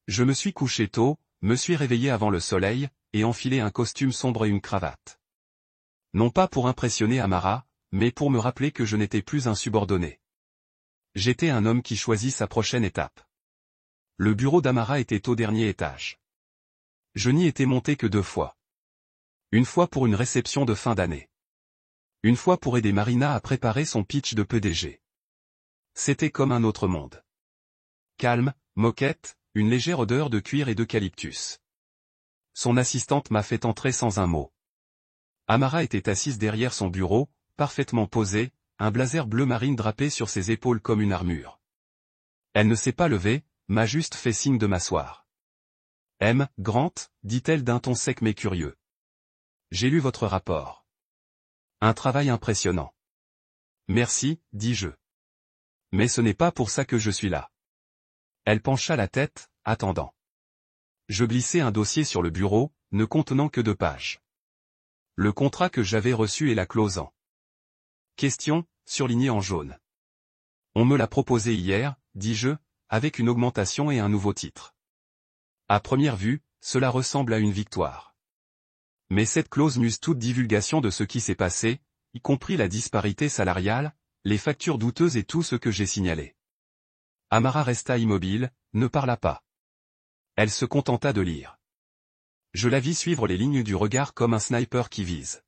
S1: Je me suis couché tôt, me suis réveillé avant le soleil, et enfilé un costume sombre et une cravate. Non pas pour impressionner Amara, mais pour me rappeler que je n'étais plus un subordonné. J'étais un homme qui choisit sa prochaine étape. Le bureau d'Amara était au dernier étage. Je n'y étais monté que 2 fois. Une fois pour une réception de fin d'année. Une fois pour aider Marina à préparer son pitch de PDG. C'était comme un autre monde. Calme, moquette, une légère odeur de cuir et d'eucalyptus. Son assistante m'a fait entrer sans un mot. Amara était assise derrière son bureau, parfaitement posée, un blazer bleu marine drapé sur ses épaules comme une armure. Elle ne s'est pas levée, m'a juste fait signe de m'asseoir. « M. Grant », dit-elle d'un ton sec mais curieux. « J'ai lu votre rapport. Un travail impressionnant. »« Merci », dis-je. « Mais ce n'est pas pour ça que je suis là. » Elle pencha la tête, attendant. Je glissai un dossier sur le bureau, ne contenant que 2 pages. Le contrat que j'avais reçu et la clause en question, surlignée en jaune. On me l'a proposé hier, dis-je, avec une augmentation et un nouveau titre. À première vue, cela ressemble à une victoire. Mais cette clause muse toute divulgation de ce qui s'est passé, y compris la disparité salariale, les factures douteuses et tout ce que j'ai signalé. Amara resta immobile, ne parla pas. Elle se contenta de lire. Je la vis suivre les lignes du regard comme un sniper qui vise.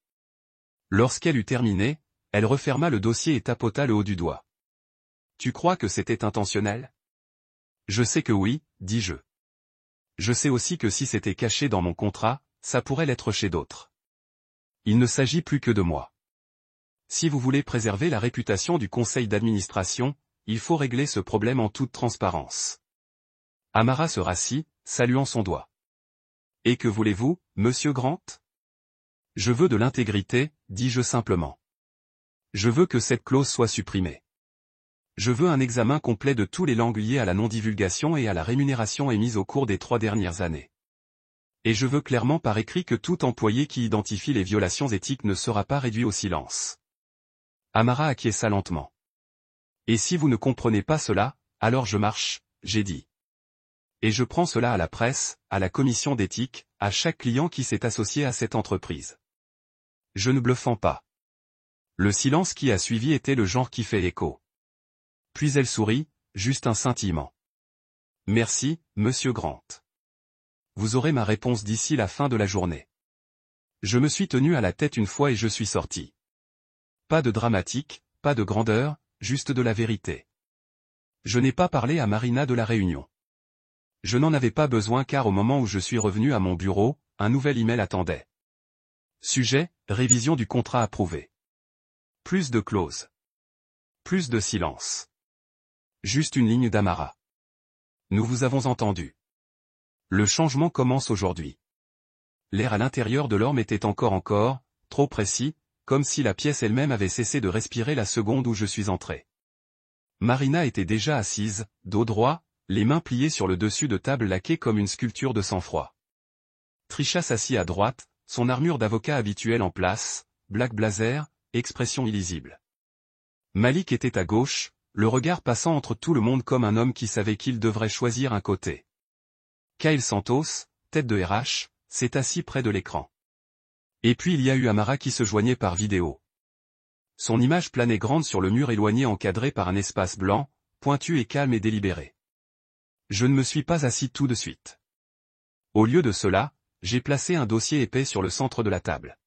S1: Lorsqu'elle eut terminé, elle referma le dossier et tapota le haut du doigt. « Tu crois que c'était intentionnel ? » ?»« Je sais que oui, dis-je. Je sais aussi que si c'était caché dans mon contrat, ça pourrait l'être chez d'autres. Il ne s'agit plus que de moi. Si vous voulez préserver la réputation du conseil d'administration, il faut régler ce problème en toute transparence. » Amara se rassit, saluant son doigt. « Et que voulez-vous, monsieur Grant ? » « Je veux de l'intégrité, dis-je simplement. Je veux que cette clause soit supprimée. Je veux un examen complet de tous les langues liées à la non-divulgation et à la rémunération émise au cours des 3 dernières années. Et je veux clairement par écrit que tout employé qui identifie les violations éthiques ne sera pas réduit au silence. » Amara acquiesça lentement. « Et si vous ne comprenez pas cela, alors je marche, j'ai dit. Et je prends cela à la presse, à la commission d'éthique, à chaque client qui s'est associé à cette entreprise. » Je ne bluffant pas. Le silence qui a suivi était le genre qui fait écho. Puis elle sourit, juste un scintillement. « Merci, monsieur Grant. Vous aurez ma réponse d'ici la fin de la journée. » Je me suis tenu à la tête une fois et je suis sorti. Pas de dramatique, pas de grandeur, juste de la vérité. Je n'ai pas parlé à Marina de la réunion. Je n'en avais pas besoin car au moment où je suis revenu à mon bureau, un nouvel email attendait. Sujet, révision du contrat approuvé. Plus de clauses. Plus de silence. Juste une ligne d'Amara. Nous vous avons entendu. Le changement commence aujourd'hui. L'air à l'intérieur de l'orme était encore, trop précis, comme si la pièce elle-même avait cessé de respirer la seconde où je suis entré. Marina était déjà assise, dos droit, les mains pliées sur le dessus de table laquée comme une sculpture de sang-froid. Trisha s'assit à droite, son armure d'avocat habituelle en place, black blazer, expression illisible. Malik était à gauche, le regard passant entre tout le monde comme un homme qui savait qu'il devrait choisir un côté. Kyle Santos, tête de RH, s'est assis près de l'écran. Et puis il y a eu Amara qui se joignait par vidéo. Son image planait grande sur le mur éloigné encadré par un espace blanc, pointu et calme et délibéré. Je ne me suis pas assis tout de suite. Au lieu de cela, j'ai placé un dossier épais sur le centre de la table.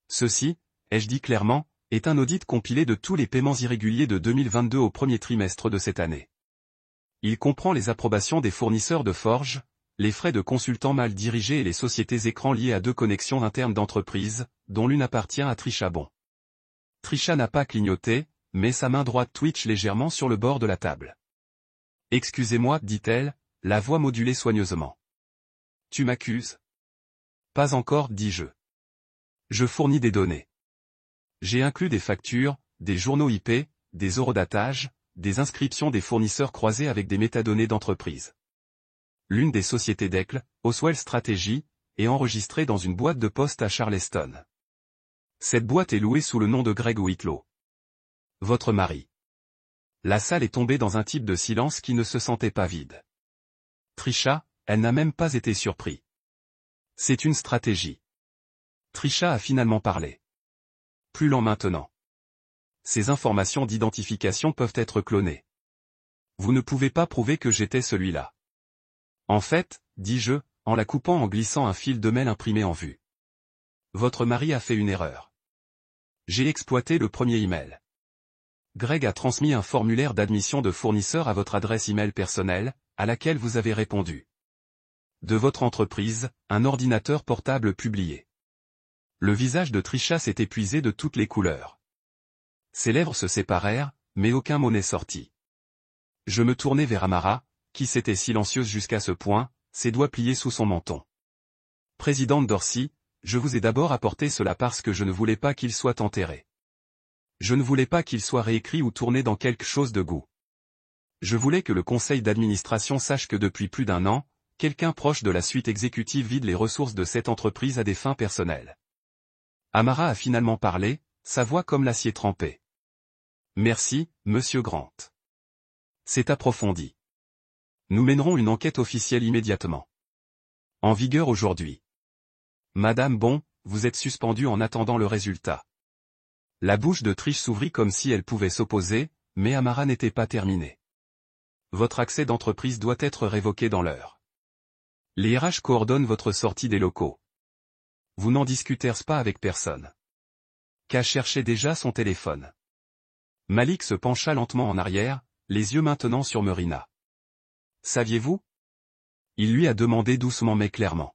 S1: Ceci, ai-je dit clairement, est un audit compilé de tous les paiements irréguliers de 2022 au premier trimestre de cette année. Il comprend les approbations des fournisseurs de forge, les frais de consultants mal dirigés et les sociétés écrans liées à 2 connexions internes d'entreprise, dont l'une appartient à Trisha Bon. Trisha n'a pas clignoté, mais sa main droite twitch légèrement sur le bord de la table. « Excusez-moi, dit-elle, la voix modulée soigneusement. « Tu m'accuses ? » « Pas encore, dis-je. Je fournis des données. J'ai inclus des factures, des journaux IP, des eurodatages, des inscriptions des fournisseurs croisés avec des métadonnées d'entreprise. L'une des sociétés d'Ecle, Oswell Strategy, est enregistrée dans une boîte de poste à Charleston. Cette boîte est louée sous le nom de Greg Whitlow. Votre mari. La salle est tombée dans un type de silence qui ne se sentait pas vide. Trisha, elle n'a même pas été surprise. C'est une stratégie. Trisha a finalement parlé. Plus lent maintenant. Ces informations d'identification peuvent être clonées. Vous ne pouvez pas prouver que j'étais celui-là. En fait, dis-je, en la coupant en glissant un fil de mail imprimé en vue. Votre mari a fait une erreur. J'ai exploité le premier email. Greg a transmis un formulaire d'admission de fournisseur à votre adresse email personnelle, à laquelle vous avez répondu. De votre entreprise, un ordinateur portable publié. Le visage de Trisha s'est épuisé de toutes les couleurs. Ses lèvres se séparèrent, mais aucun mot n'est sorti. Je me tournai vers Amara, qui s'était silencieuse jusqu'à ce point, ses doigts pliés sous son menton. Présidente Dorsey, je vous ai d'abord apporté cela parce que je ne voulais pas qu'il soit enterré. Je ne voulais pas qu'il soit réécrit ou tourné dans quelque chose de goût. Je voulais que le conseil d'administration sache que depuis plus d'1 an, quelqu'un proche de la suite exécutive vide les ressources de cette entreprise à des fins personnelles. Amara a finalement parlé, sa voix comme l'acier trempé. Merci, Monsieur Grant. C'est approfondi. Nous mènerons une enquête officielle immédiatement. En vigueur aujourd'hui. Madame Bon, vous êtes suspendue en attendant le résultat. La bouche de Trish s'ouvrit comme si elle pouvait s'opposer, mais Amara n'était pas terminée. Votre accès d'entreprise doit être révoqué dans l'heure. Les RH coordonnent votre sortie des locaux. Vous n'en discutèrent pas avec personne. K cherchait déjà son téléphone. Malik se pencha lentement en arrière, les yeux maintenant sur Marina. Saviez-vous? Il lui a demandé doucement mais clairement.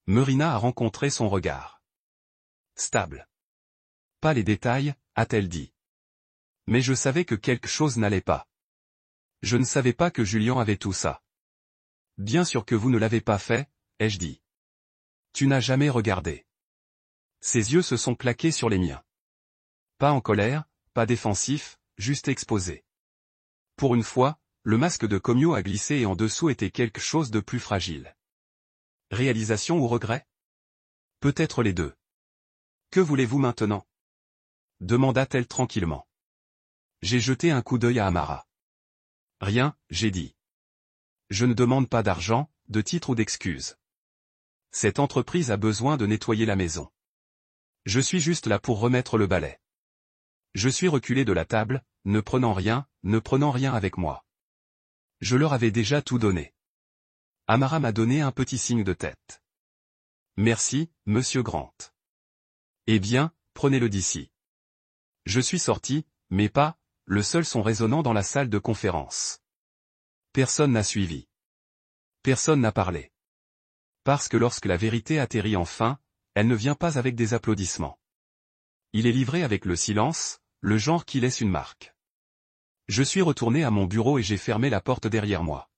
S1: Marina a rencontré son regard. Stable. Pas les détails, a-t-elle dit. Mais je savais que quelque chose n'allait pas. Je ne savais pas que Julian avait tout ça. Bien sûr que vous ne l'avez pas fait, ai-je dit. Tu n'as jamais regardé. Ses yeux se sont claqués sur les miens. Pas en colère, pas défensif, juste exposé. Pour une fois, le masque de Comio a glissé et en dessous était quelque chose de plus fragile. Réalisation ou regret? Peut-être les deux. Que voulez-vous maintenant? Demanda-t-elle tranquillement. J'ai jeté un coup d'œil à Amara. Rien, j'ai dit. Je ne demande pas d'argent, de titre ou d'excuses. Cette entreprise a besoin de nettoyer la maison. Je suis juste là pour remettre le balai. Je suis reculé de la table, ne prenant rien avec moi. Je leur avais déjà tout donné. Amara m'a donné un petit signe de tête. Merci, Monsieur Grant. Eh bien, prenez-le d'ici. Je suis sorti, mais pas, le seul son résonnant dans la salle de conférence. Personne n'a suivi. Personne n'a parlé. Parce que lorsque la vérité atterrit enfin, elle ne vient pas avec des applaudissements. Il est livré avec le silence, le genre qui laisse une marque. Je suis retourné à mon bureau et j'ai fermé la porte derrière moi.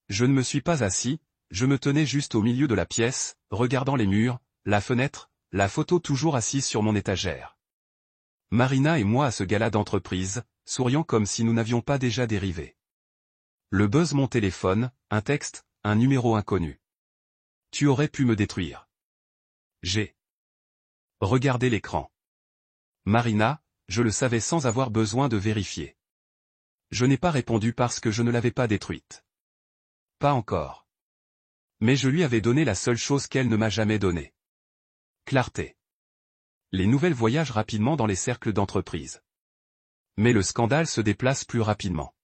S1: Je ne me suis pas assis, je me tenais juste au milieu de la pièce, regardant les murs, la fenêtre, la photo toujours assise sur mon étagère. Marina et moi à ce gala d'entreprise, souriant comme si nous n'avions pas déjà dérivé. Le buzz mon téléphone, un texte, un numéro inconnu. Tu aurais pu me détruire. J'ai regardé l'écran. Marina, je le savais sans avoir besoin de vérifier. Je n'ai pas répondu parce que je ne l'avais pas détruite. Pas encore. Mais je lui avais donné la seule chose qu'elle ne m'a jamais donnée. Clarté. Les nouvelles voyagent rapidement dans les cercles d'entreprise. Mais le scandale se déplace plus rapidement.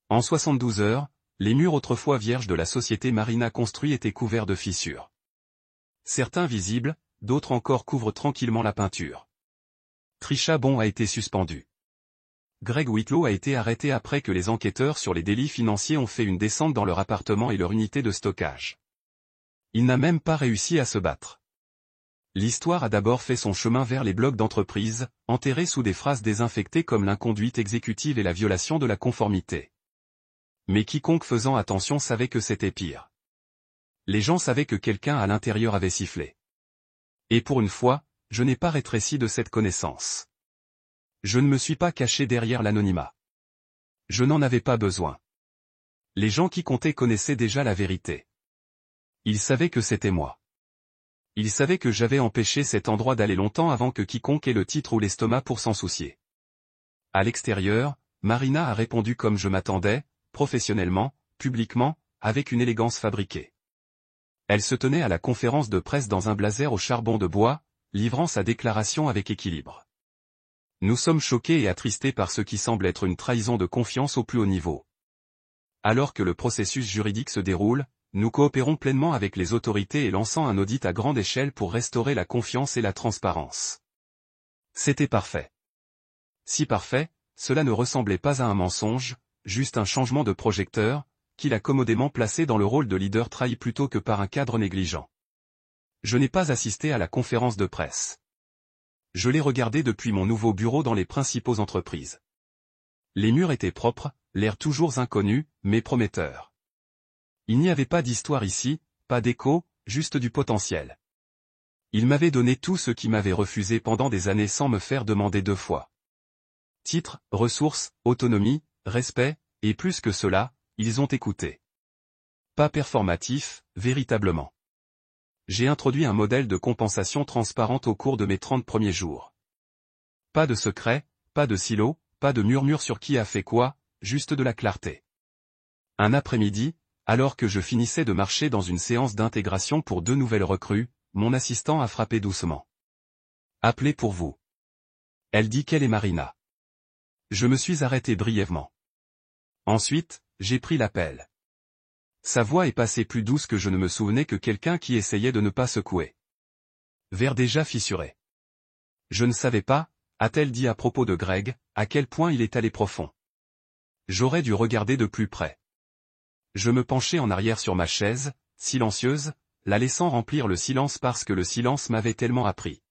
S1: En 72 heures, les murs autrefois vierges de la société Marina construit étaient couverts de fissures. Certains visibles, d'autres encore couvrent tranquillement la peinture. Trisha Bon a été suspendue. Greg Whitlow a été arrêté après que les enquêteurs sur les délits financiers ont fait une descente dans leur appartement et leur unité de stockage. Il n'a même pas réussi à se battre. L'histoire a d'abord fait son chemin vers les blogs d'entreprise, enterrés sous des phrases désinfectées comme l'inconduite exécutive et la violation de la conformité. Mais quiconque faisant attention savait que c'était pire. Les gens savaient que quelqu'un à l'intérieur avait sifflé. Et pour une fois, je n'ai pas rétréci de cette connaissance. Je ne me suis pas caché derrière l'anonymat. Je n'en avais pas besoin. Les gens qui comptaient connaissaient déjà la vérité. Ils savaient que c'était moi. Ils savaient que j'avais empêché cet endroit d'aller longtemps avant que quiconque ait le titre ou l'estomac pour s'en soucier. À l'extérieur, Marina a répondu comme je m'attendais, professionnellement, publiquement, avec une élégance fabriquée. Elle se tenait à la conférence de presse dans un blazer au charbon de bois, livrant sa déclaration avec équilibre. Nous sommes choqués et attristés par ce qui semble être une trahison de confiance au plus haut niveau. Alors que le processus juridique se déroule, nous coopérons pleinement avec les autorités et lançons un audit à grande échelle pour restaurer la confiance et la transparence. C'était parfait. Si parfait, cela ne ressemblait pas à un mensonge, juste un changement de projecteur, qu'il a commodément placé dans le rôle de leader trahi plutôt que par un cadre négligent. Je n'ai pas assisté à la conférence de presse. Je l'ai regardée depuis mon nouveau bureau dans les principaux entreprises. Les murs étaient propres, l'air toujours inconnu, mais prometteur. Il n'y avait pas d'histoire ici, pas d'écho, juste du potentiel. Il m'avait donné tout ce qui m'avait refusé pendant des années sans me faire demander 2 fois. Titre, ressources, autonomie, respect, et plus que cela, ils ont écouté. Pas performatif, véritablement. J'ai introduit un modèle de compensation transparente au cours de mes 30 premiers jours. Pas de secret, pas de silo, pas de murmure sur qui a fait quoi, juste de la clarté. Un après-midi, alors que je finissais de marcher dans une séance d'intégration pour 2 nouvelles recrues, mon assistant a frappé doucement. Appelez pour vous. Elle dit qu'elle est Marina. Je me suis arrêté brièvement. Ensuite, j'ai pris l'appel. Sa voix est passée plus douce que je ne me souvenais que quelqu'un qui essayait de ne pas secouer. Verre déjà fissuré. Je ne savais pas, a-t-elle dit à propos de Greg, à quel point il est allé profond. J'aurais dû regarder de plus près. Je me penchai en arrière sur ma chaise, silencieuse, la laissant remplir le silence parce que le silence m'avait tellement appris.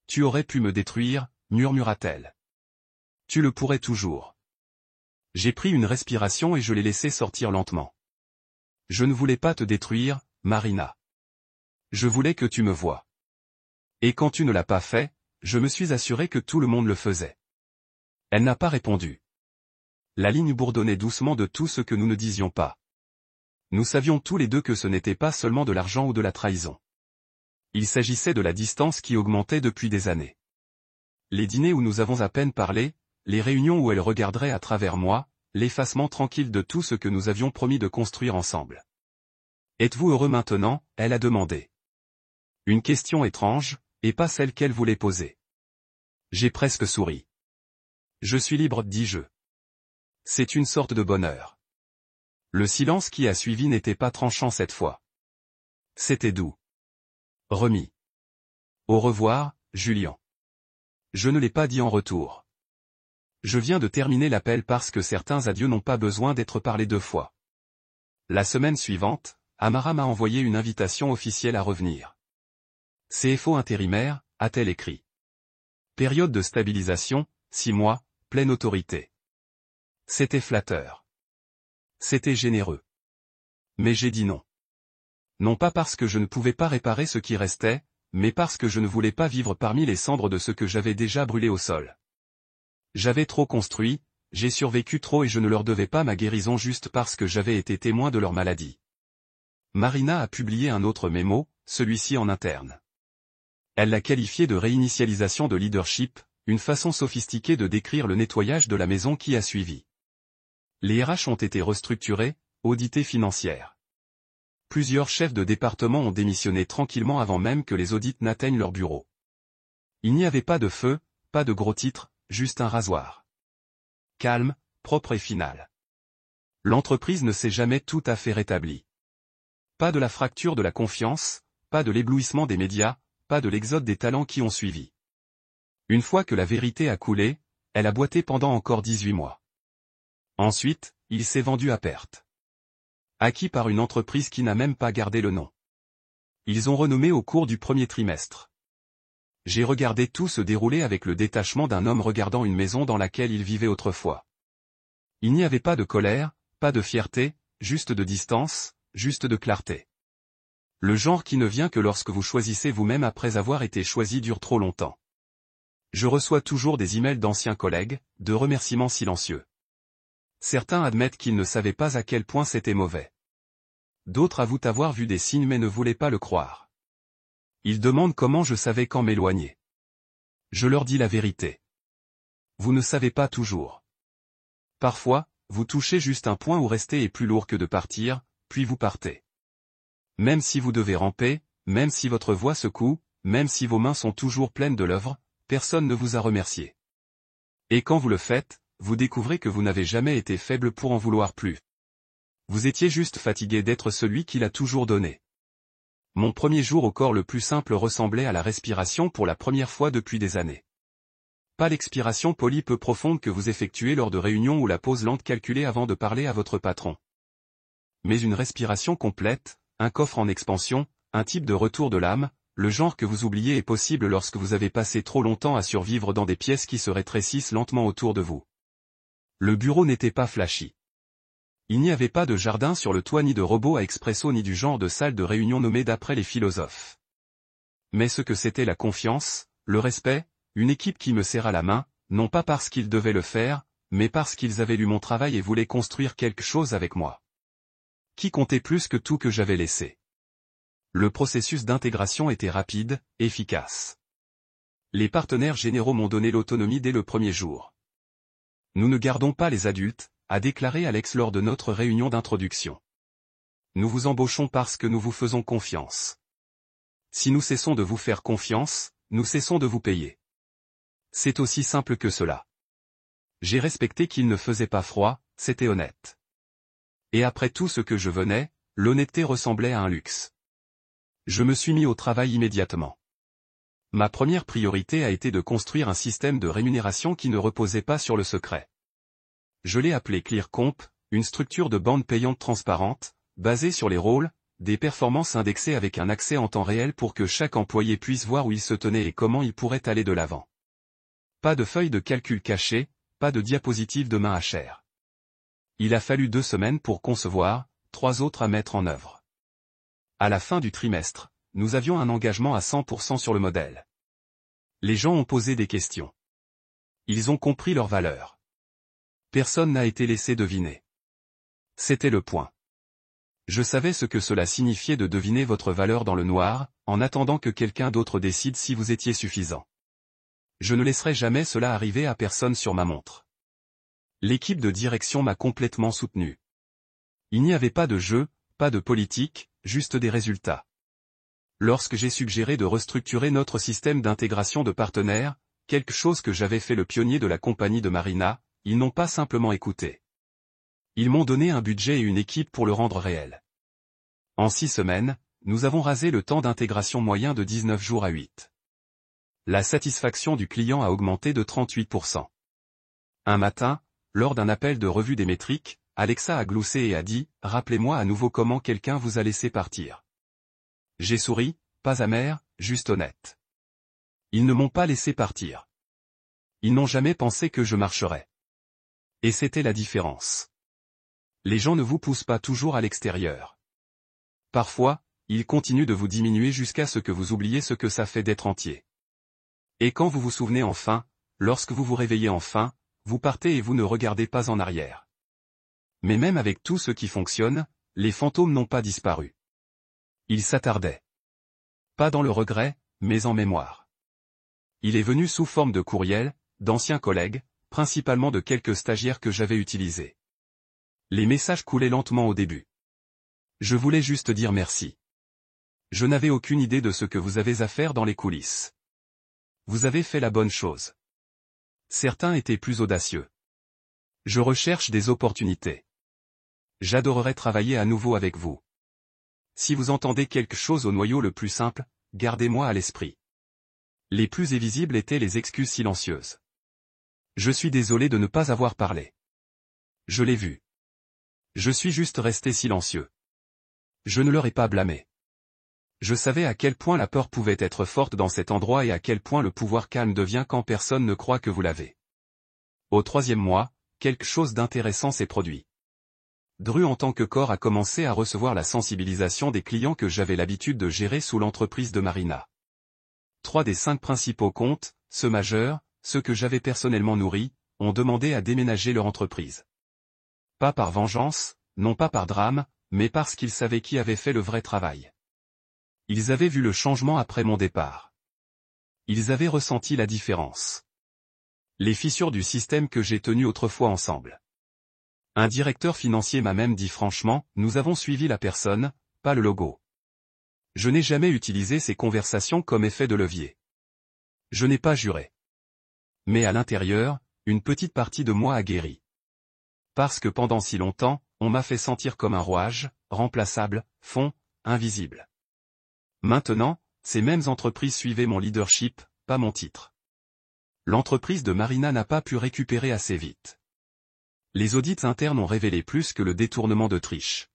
S1: Tu aurais pu me détruire, murmura-t-elle. Tu le pourrais toujours. J'ai pris une respiration et je l'ai laissé sortir lentement. Je ne voulais pas te détruire, Marina. Je voulais que tu me voies. Et quand tu ne l'as pas fait, je me suis assuré que tout le monde le faisait. Elle n'a pas répondu. La ligne bourdonnait doucement de tout ce que nous ne disions pas. Nous savions tous les deux que ce n'était pas seulement de l'argent ou de la trahison. Il s'agissait de la distance qui augmentait depuis des années. Les dîners où nous avons à peine parlé, les réunions où elle regarderait à travers moi, l'effacement tranquille de tout ce que nous avions promis de construire ensemble. Êtes-vous heureux maintenant, elle a demandé. Une question étrange, et pas celle qu'elle voulait poser. J'ai presque souri. Je suis libre, dis-je. C'est une sorte de bonheur. Le silence qui a suivi n'était pas tranchant cette fois. C'était doux. Remis. Au revoir, Julien. Je ne l'ai pas dit en retour. Je viens de terminer l'appel parce que certains adieux n'ont pas besoin d'être parlés 2 fois. La semaine suivante, Amara m'a envoyé une invitation officielle à revenir. CFO intérimaire, a-t-elle écrit. Période de stabilisation, 6 mois, pleine autorité. C'était flatteur. C'était généreux. Mais j'ai dit non. Non pas parce que je ne pouvais pas réparer ce qui restait, mais parce que je ne voulais pas vivre parmi les cendres de ce que j'avais déjà brûlé au sol. J'avais trop construit, j'ai survécu trop et je ne leur devais pas ma guérison juste parce que j'avais été témoin de leur maladie. Marina a publié un autre mémo, celui-ci en interne. Elle l'a qualifié de réinitialisation de leadership, une façon sophistiquée de décrire le nettoyage de la maison qui a suivi. Les RH ont été restructurés, audités financières. Plusieurs chefs de département ont démissionné tranquillement avant même que les audits n'atteignent leur bureau. Il n'y avait pas de feu, pas de gros titres, juste un rasoir. Calme, propre et final. L'entreprise ne s'est jamais tout à fait rétablie. Pas de la fracture de la confiance, pas de l'éblouissement des médias, pas de l'exode des talents qui ont suivi. Une fois que la vérité a coulé, elle a boité pendant encore 18 mois. Ensuite, il s'est vendu à perte. Acquis par une entreprise qui n'a même pas gardé le nom. Ils ont renommé au cours du premier trimestre. J'ai regardé tout se dérouler avec le détachement d'un homme regardant une maison dans laquelle il vivait autrefois. Il n'y avait pas de colère, pas de fierté, juste de distance, juste de clarté. Le genre qui ne vient que lorsque vous choisissez vous-même après avoir été choisi dure trop longtemps. Je reçois toujours des emails d'anciens collègues, de remerciements silencieux. Certains admettent qu'ils ne savaient pas à quel point c'était mauvais. D'autres avouent avoir vu des signes mais ne voulaient pas le croire. Ils demandent comment je savais quand m'éloigner. Je leur dis la vérité. Vous ne savez pas toujours. Parfois, vous touchez juste un point où rester est plus lourd que de partir, puis vous partez. Même si vous devez ramper, même si votre voix secoue, même si vos mains sont toujours pleines de l'œuvre, personne ne vous a remercié. Et quand vous le faites, vous découvrez que vous n'avez jamais été faible pour en vouloir plus. Vous étiez juste fatigué d'être celui qui l'a toujours donné. Mon premier jour au corps le plus simple ressemblait à la respiration pour la première fois depuis des années. Pas l'expiration polie peu profonde que vous effectuez lors de réunions ou la pause lente calculée avant de parler à votre patron. Mais une respiration complète, un coffre en expansion, un type de retour de l'âme, le genre que vous oubliez est possible lorsque vous avez passé trop longtemps à survivre dans des pièces qui se rétrécissent lentement autour de vous. Le bureau n'était pas flashy. Il n'y avait pas de jardin sur le toit ni de robot à expresso ni du genre de salle de réunion nommée d'après les philosophes. Mais ce que c'était la confiance, le respect, une équipe qui me serra la main, non pas parce qu'ils devaient le faire, mais parce qu'ils avaient lu mon travail et voulaient construire quelque chose avec moi. Qui comptait plus que tout que j'avais laissé. Le processus d'intégration était rapide, efficace. Les partenaires généraux m'ont donné l'autonomie dès le premier jour. Nous ne gardons pas les adultes, a déclaré Alex lors de notre réunion d'introduction. Nous vous embauchons parce que nous vous faisons confiance. Si nous cessons de vous faire confiance, nous cessons de vous payer. C'est aussi simple que cela. J'ai respecté qu'il ne faisait pas froid, c'était honnête. Et après tout ce que je venais, l'honnêteté ressemblait à un luxe. Je me suis mis au travail immédiatement. Ma première priorité a été de construire un système de rémunération qui ne reposait pas sur le secret. Je l'ai appelé ClearComp, une structure de bande payante transparente, basée sur les rôles, des performances indexées avec un accès en temps réel pour que chaque employé puisse voir où il se tenait et comment il pourrait aller de l'avant. Pas de feuille de calcul cachée, pas de diapositive de main à chair. Il a fallu 2 semaines pour concevoir, 3 autres à mettre en œuvre. À la fin du trimestre, nous avions un engagement à 100% sur le modèle. Les gens ont posé des questions. Ils ont compris leur valeur. Personne n'a été laissé deviner. C'était le point. Je savais ce que cela signifiait de deviner votre valeur dans le noir, en attendant que quelqu'un d'autre décide si vous étiez suffisant. Je ne laisserai jamais cela arriver à personne sur ma montre. L'équipe de direction m'a complètement soutenu. Il n'y avait pas de jeu, pas de politique, juste des résultats. Lorsque j'ai suggéré de restructurer notre système d'intégration de partenaires, quelque chose que j'avais fait le pionnier de la compagnie de Marina, ils n'ont pas simplement écouté. Ils m'ont donné un budget et une équipe pour le rendre réel. En 6 semaines, nous avons rasé le temps d'intégration moyen de 19 jours à 8. La satisfaction du client a augmenté de 38%. Un matin, lors d'un appel de revue des métriques, Alexa a gloussé et a dit « Rappelez-moi à nouveau comment quelqu'un vous a laissé partir. » J'ai souri, pas amer, juste honnête. Ils ne m'ont pas laissé partir. Ils n'ont jamais pensé que je marcherais. Et c'était la différence. Les gens ne vous poussent pas toujours à l'extérieur. Parfois, ils continuent de vous diminuer jusqu'à ce que vous oubliez ce que ça fait d'être entier. Et quand vous vous souvenez enfin, lorsque vous vous réveillez enfin, vous partez et vous ne regardez pas en arrière. Mais même avec tout ce qui fonctionne, les fantômes n'ont pas disparu. Ils s'attardaient. Pas dans le regret, mais en mémoire. Il est venu sous forme de courriel, d'anciens collègues, principalement de quelques stagiaires que j'avais utilisés. Les messages coulaient lentement au début. Je voulais juste dire merci. Je n'avais aucune idée de ce que vous avez à faire dans les coulisses. Vous avez fait la bonne chose. Certains étaient plus audacieux. Je recherche des opportunités. J'adorerais travailler à nouveau avec vous. Si vous entendez quelque chose au noyau le plus simple, gardez-moi à l'esprit. Les plus visibles étaient les excuses silencieuses. Je suis désolé de ne pas avoir parlé. Je l'ai vu. Je suis juste resté silencieux. Je ne leur ai pas blâmé. Je savais à quel point la peur pouvait être forte dans cet endroit et à quel point le pouvoir calme devient quand personne ne croit que vous l'avez. Au 3e mois, quelque chose d'intéressant s'est produit. Dru en tant que corps a commencé à recevoir la sensibilisation des clients que j'avais l'habitude de gérer sous l'entreprise de Marina. 3 des 5 principaux comptes, ceux majeurs, ceux que j'avais personnellement nourris, ont demandé à déménager leur entreprise. Pas par vengeance, non pas par drame, mais parce qu'ils savaient qui avait fait le vrai travail. Ils avaient vu le changement après mon départ. Ils avaient ressenti la différence. Les fissures du système que j'ai tenu autrefois ensemble. Un directeur financier m'a même dit franchement, nous avons suivi la personne, pas le logo. Je n'ai jamais utilisé ces conversations comme effet de levier. Je n'ai pas juré. Mais à l'intérieur, une petite partie de moi a guéri. Parce que pendant si longtemps, on m'a fait sentir comme un rouage, remplaçable, fond, invisible. Maintenant, ces mêmes entreprises suivaient mon leadership, pas mon titre. L'entreprise de Marina n'a pas pu récupérer assez vite. Les audits internes ont révélé plus que le détournement de triche.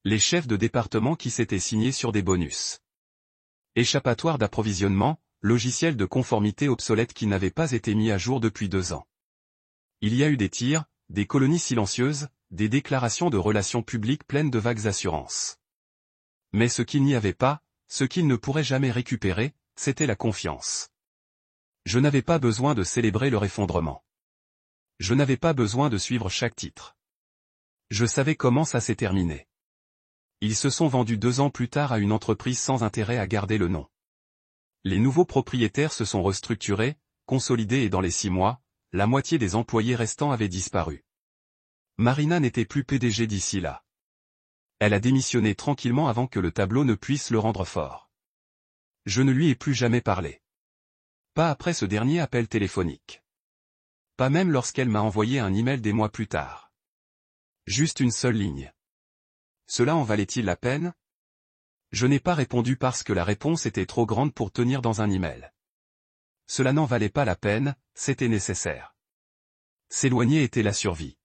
S1: Les chefs de département qui s'étaient signés sur des bonus. Échappatoire d'approvisionnement, logiciel de conformité obsolète qui n'avait pas été mis à jour depuis 2 ans. Il y a eu des tirs, des colonies silencieuses, des déclarations de relations publiques pleines de vagues assurances. Mais ce qu'il n'y avait pas, ce qu'il ne pourrait jamais récupérer, c'était la confiance. Je n'avais pas besoin de célébrer leur effondrement. Je n'avais pas besoin de suivre chaque titre. Je savais comment ça s'est terminé. Ils se sont vendus 2 ans plus tard à une entreprise sans intérêt à garder le nom. Les nouveaux propriétaires se sont restructurés, consolidés et dans les 6 mois, la moitié des employés restants avaient disparu. Marina n'était plus PDG d'ici là. Elle a démissionné tranquillement avant que le tableau ne puisse le rendre fort. Je ne lui ai plus jamais parlé. Pas après ce dernier appel téléphonique. Pas même lorsqu'elle m'a envoyé un email des mois plus tard. Juste une seule ligne. Cela en valait-il la peine? Je n'ai pas répondu parce que la réponse était trop grande pour tenir dans un email. Cela n'en valait pas la peine, c'était nécessaire. S'éloigner était la survie.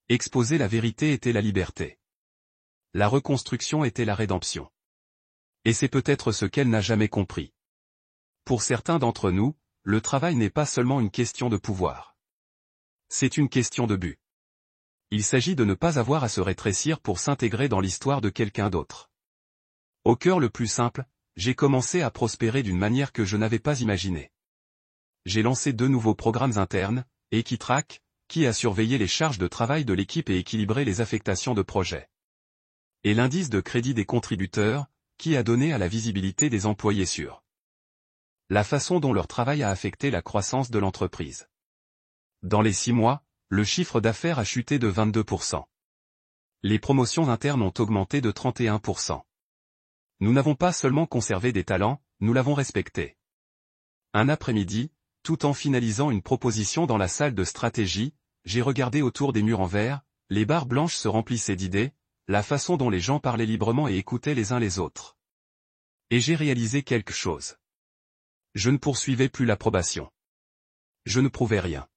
S1: Exposer la vérité était la liberté. La reconstruction était la rédemption. Et c'est peut-être ce qu'elle n'a jamais compris. Pour certains d'entre nous, le travail n'est pas seulement une question de pouvoir. C'est une question de but. Il s'agit de ne pas avoir à se rétrécir pour s'intégrer dans l'histoire de quelqu'un d'autre. Au cœur le plus simple, j'ai commencé à prospérer d'une manière que je n'avais pas imaginée. J'ai lancé 2 nouveaux programmes internes, Equitrack, qui a surveillé les charges de travail de l'équipe et équilibré les affectations de projets. Et l'indice de crédit des contributeurs, qui a donné à la visibilité des employés sur la façon dont leur travail a affecté la croissance de l'entreprise. Dans les 6 mois, le chiffre d'affaires a chuté de 22%. Les promotions internes ont augmenté de 31%. Nous n'avons pas seulement conservé des talents, nous l'avons respecté. Un après-midi, tout en finalisant une proposition dans la salle de stratégie, j'ai regardé autour des murs en verre, les barres blanches se remplissaient d'idées, la façon dont les gens parlaient librement et écoutaient les uns les autres. Et j'ai réalisé quelque chose. Je ne poursuivais plus l'approbation. Je ne prouvais rien.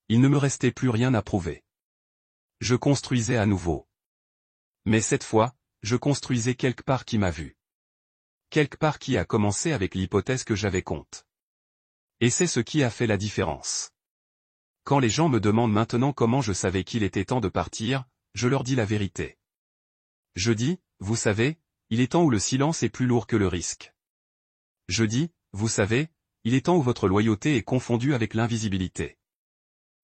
S1: Il ne me restait plus rien à prouver. Je construisais à nouveau. Mais cette fois, je construisais quelque part qui m'a vu. Quelque part qui a commencé avec l'hypothèse que j'avais compte. Et c'est ce qui a fait la différence. Quand les gens me demandent maintenant comment je savais qu'il était temps de partir, je leur dis la vérité. Je dis, vous savez, il est temps où le silence est plus lourd que le risque. Je dis, vous savez, il est temps où votre loyauté est confondue avec l'invisibilité.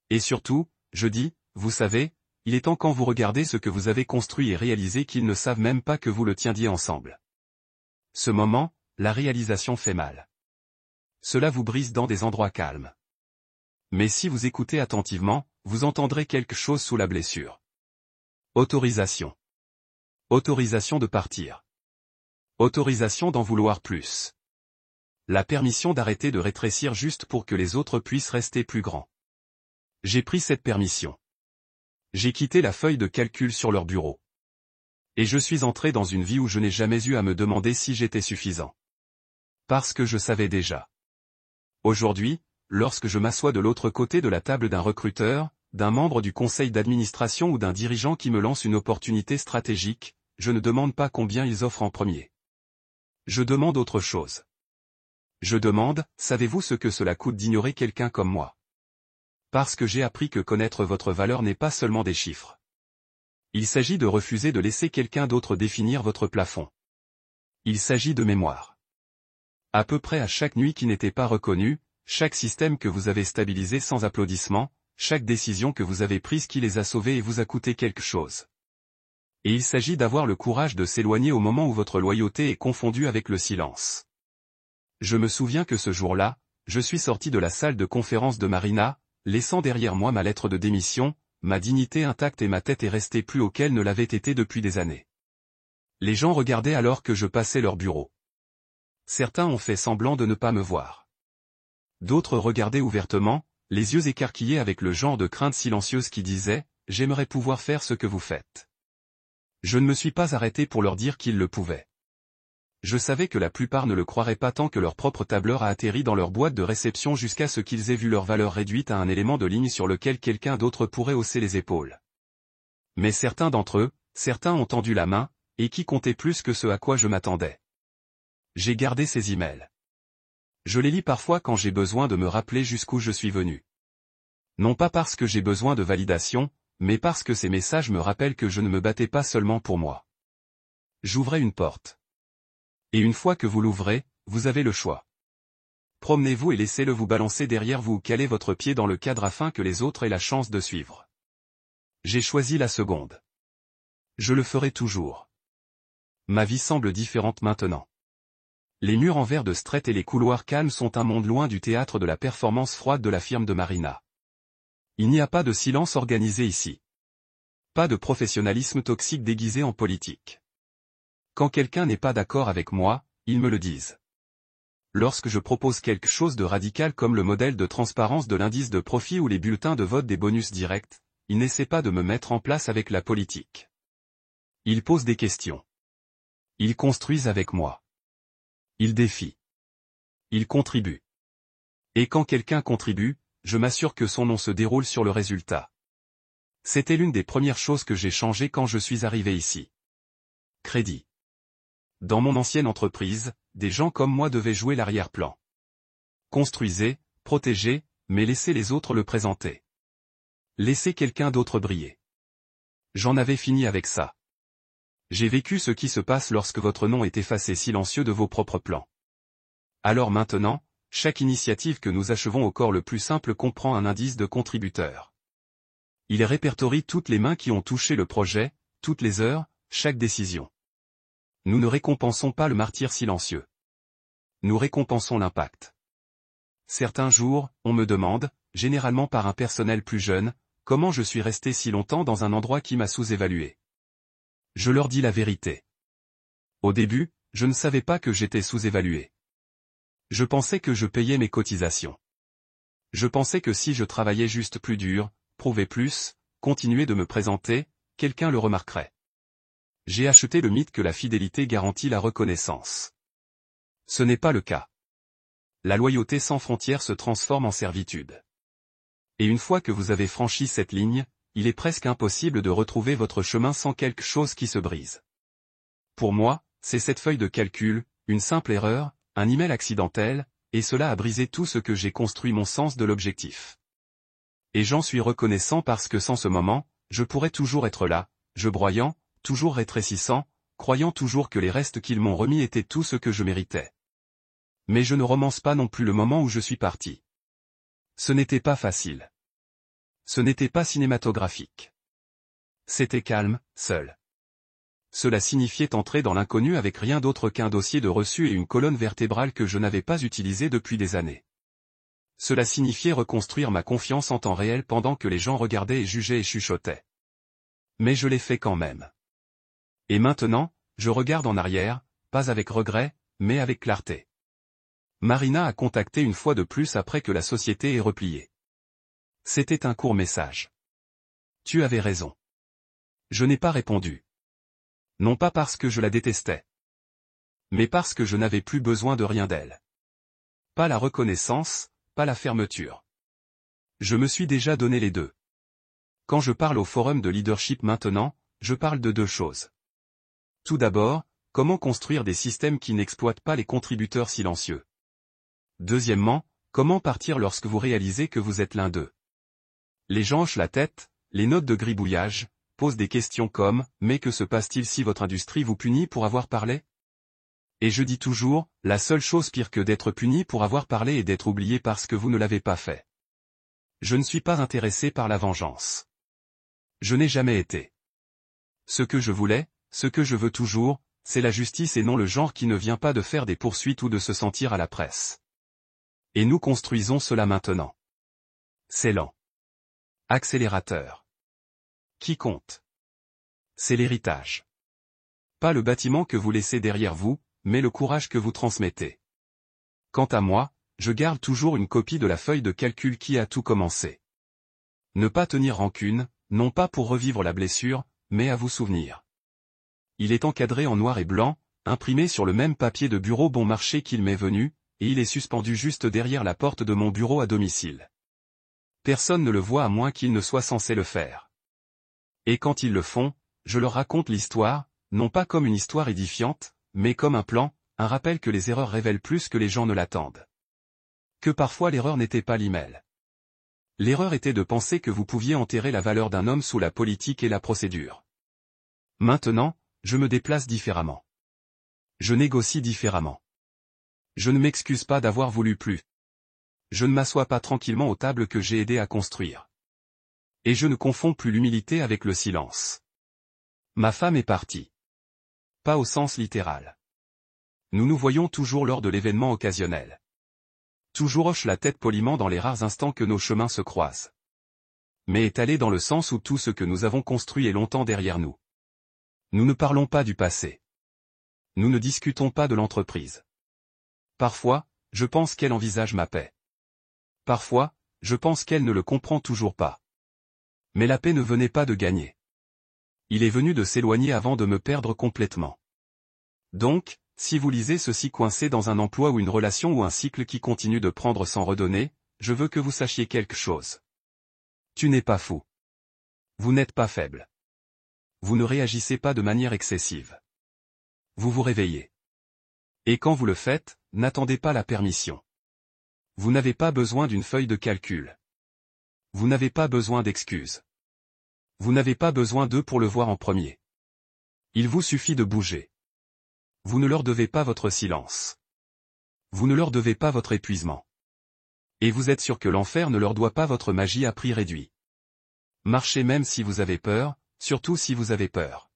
S1: Et surtout, je dis, vous savez, il est temps quand vous regardez ce que vous avez construit et réalisez qu'ils ne savent même pas que vous le tiendiez ensemble. Ce moment, la réalisation fait mal. Cela vous brise dans des endroits calmes. Mais si vous écoutez attentivement, vous entendrez quelque chose sous la blessure. Autorisation. Autorisation de partir. Autorisation d'en vouloir plus. La permission d'arrêter de rétrécir juste pour que les autres puissent rester plus grands. J'ai pris cette permission. J'ai quitté la feuille de calcul sur leur bureau. Et je suis entré dans une vie où je n'ai jamais eu à me demander si j'étais suffisant. Parce que je savais déjà. Aujourd'hui, lorsque je m'assois de l'autre côté de la table d'un recruteur, d'un membre du conseil d'administration ou d'un dirigeant qui me lance une opportunité stratégique, je ne demande pas combien ils offrent en premier. Je demande autre chose. Je demande, savez-vous ce que cela coûte d'ignorer quelqu'un comme moi? Parce que j'ai appris que connaître votre valeur n'est pas seulement des chiffres. Il s'agit de refuser de laisser quelqu'un d'autre définir votre plafond. Il s'agit de mémoire. À peu près à chaque nuit qui n'était pas reconnue, chaque système que vous avez stabilisé sans applaudissements, chaque décision que vous avez prise qui les a sauvés et vous a coûté quelque chose. Et il s'agit d'avoir le courage de s'éloigner au moment où votre loyauté est confondue avec le silence. Je me souviens que ce jour-là, je suis sorti de la salle de conférence de Marina, laissant derrière moi ma lettre de démission, ma dignité intacte et ma tête est restée plus haut qu'elle ne l'avait été depuis des années. Les gens regardaient alors que je passais leur bureau. Certains ont fait semblant de ne pas me voir. D'autres regardaient ouvertement, les yeux écarquillés avec le genre de crainte silencieuse qui disait « J'aimerais pouvoir faire ce que vous faites ». Je ne me suis pas arrêté pour leur dire qu'ils le pouvaient. Je savais que la plupart ne le croiraient pas tant que leur propre tableur a atterri dans leur boîte de réception jusqu'à ce qu'ils aient vu leur valeur réduite à un élément de ligne sur lequel quelqu'un d'autre pourrait hausser les épaules. Mais certains d'entre eux, certains ont tendu la main, et qui comptaient plus que ce à quoi je m'attendais. J'ai gardé ces emails. Je les lis parfois quand j'ai besoin de me rappeler jusqu'où je suis venu. Non pas parce que j'ai besoin de validation, mais parce que ces messages me rappellent que je ne me battais pas seulement pour moi. J'ouvrais une porte. Et une fois que vous l'ouvrez, vous avez le choix. Promenez-vous et laissez-le vous balancer derrière vous ou calez votre pied dans le cadre afin que les autres aient la chance de suivre. J'ai choisi la seconde. Je le ferai toujours. Ma vie semble différente maintenant. Les murs en verre de Strait et les couloirs calmes sont un monde loin du théâtre de la performance froide de la firme de Marina. Il n'y a pas de silence organisé ici. Pas de professionnalisme toxique déguisé en politique. Quand quelqu'un n'est pas d'accord avec moi, ils me le disent. Lorsque je propose quelque chose de radical comme le modèle de transparence de l'indice de profit ou les bulletins de vote des bonus directs, ils n'essaient pas de me mettre en place avec la politique. Ils posent des questions. Ils construisent avec moi. Ils défient. Ils contribuent. Et quand quelqu'un contribue, je m'assure que son nom se déroule sur le résultat. C'était l'une des premières choses que j'ai changées quand je suis arrivé ici. Crédit. Dans mon ancienne entreprise, des gens comme moi devaient jouer l'arrière-plan. Construisez, protégez, mais laissez les autres le présenter. Laissez quelqu'un d'autre briller. J'en avais fini avec ça. J'ai vécu ce qui se passe lorsque votre nom est effacé silencieux de vos propres plans. Alors maintenant, chaque initiative que nous achevons au corps le plus simple comprend un indice de contributeur. Il répertorie toutes les mains qui ont touché le projet, toutes les heures, chaque décision. Nous ne récompensons pas le martyr silencieux. Nous récompensons l'impact. Certains jours, on me demande, généralement par un personnel plus jeune, comment je suis resté si longtemps dans un endroit qui m'a sous-évalué. Je leur dis la vérité. Au début, je ne savais pas que j'étais sous-évalué. Je pensais que je payais mes cotisations. Je pensais que si je travaillais juste plus dur, prouvais plus, continuais de me présenter, quelqu'un le remarquerait. J'ai acheté le mythe que la fidélité garantit la reconnaissance. Ce n'est pas le cas. La loyauté sans frontières se transforme en servitude. Et une fois que vous avez franchi cette ligne, il est presque impossible de retrouver votre chemin sans quelque chose qui se brise. Pour moi, c'est cette feuille de calcul, une simple erreur, un email accidentel, et cela a brisé tout ce que j'ai construit mon sens de l'objectif. Et j'en suis reconnaissant parce que sans ce moment, je pourrais toujours être là, je broyant, toujours rétrécissant, croyant toujours que les restes qu'ils m'ont remis étaient tout ce que je méritais. Mais je ne romance pas non plus le moment où je suis parti. Ce n'était pas facile. Ce n'était pas cinématographique. C'était calme, seul. Cela signifiait entrer dans l'inconnu avec rien d'autre qu'un dossier de reçu et une colonne vertébrale que je n'avais pas utilisée depuis des années. Cela signifiait reconstruire ma confiance en temps réel pendant que les gens regardaient et jugeaient et chuchotaient. Mais je l'ai fait quand même. Et maintenant, je regarde en arrière, pas avec regret, mais avec clarté. Marina a contacté une fois de plus après que la société ait replié. C'était un court message. Tu avais raison. Je n'ai pas répondu. Non pas parce que je la détestais. Mais parce que je n'avais plus besoin de rien d'elle. Pas la reconnaissance, pas la fermeture. Je me suis déjà donné les deux. Quand je parle au forum de leadership maintenant, je parle de deux choses. Tout d'abord, comment construire des systèmes qui n'exploitent pas les contributeurs silencieux. Deuxièmement, comment partir lorsque vous réalisez que vous êtes l'un d'eux. Les gens hochent la tête, les notes de gribouillage, pose des questions comme « Mais que se passe-t-il si votre industrie vous punit pour avoir parlé ?» Et je dis toujours, la seule chose pire que d'être puni pour avoir parlé est d'être oublié parce que vous ne l'avez pas fait. Je ne suis pas intéressé par la vengeance. Je n'ai jamais été. Ce que je voulais, ce que je veux toujours, c'est la justice et non le genre qui ne vient pas de faire des poursuites ou de se sentir à la presse. Et nous construisons cela maintenant. C'est lent. Accélérateur. Qui compte? C'est l'héritage. Pas le bâtiment que vous laissez derrière vous, mais le courage que vous transmettez. Quant à moi, je garde toujours une copie de la feuille de calcul qui a tout commencé. Ne pas tenir rancune, non pas pour revivre la blessure, mais à vous souvenir. Il est encadré en noir et blanc, imprimé sur le même papier de bureau bon marché qu'il m'est venu, et il est suspendu juste derrière la porte de mon bureau à domicile. Personne ne le voit à moins qu'il ne soit censé le faire. Et quand ils le font, je leur raconte l'histoire, non pas comme une histoire édifiante, mais comme un plan, un rappel que les erreurs révèlent plus que les gens ne l'attendent. Que parfois l'erreur n'était pas l'email. L'erreur était de penser que vous pouviez enterrer la valeur d'un homme sous la politique et la procédure. Maintenant, je me déplace différemment. Je négocie différemment. Je ne m'excuse pas d'avoir voulu plus. Je ne m'assois pas tranquillement aux tables que j'ai aidé à construire. Et je ne confonds plus l'humilité avec le silence. Ma femme est partie. Pas au sens littéral. Nous nous voyons toujours lors de l'événement occasionnel. Toujours hoche la tête poliment dans les rares instants que nos chemins se croisent. Mais est allée dans le sens où tout ce que nous avons construit est longtemps derrière nous. Nous ne parlons pas du passé. Nous ne discutons pas de l'entreprise. Parfois, je pense qu'elle envisage ma paix. Parfois, je pense qu'elle ne le comprend toujours pas. Mais la paix ne venait pas de gagner. Il est venu de s'éloigner avant de me perdre complètement. Donc, si vous lisez ceci coincé dans un emploi ou une relation ou un cycle qui continue de prendre sans redonner, je veux que vous sachiez quelque chose. Tu n'es pas fou. Vous n'êtes pas faible. Vous ne réagissez pas de manière excessive. Vous vous réveillez. Et quand vous le faites, n'attendez pas la permission. Vous n'avez pas besoin d'une feuille de calcul. Vous n'avez pas besoin d'excuses. Vous n'avez pas besoin d'eux pour le voir en premier. Il vous suffit de bouger. Vous ne leur devez pas votre silence. Vous ne leur devez pas votre épuisement. Et vous êtes sûr que l'enfer ne leur doit pas votre magie à prix réduit. Marchez même si vous avez peur, surtout si vous avez peur.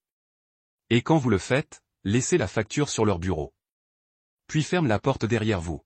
S1: Et quand vous le faites, laissez la facture sur leur bureau. Puis ferme la porte derrière vous.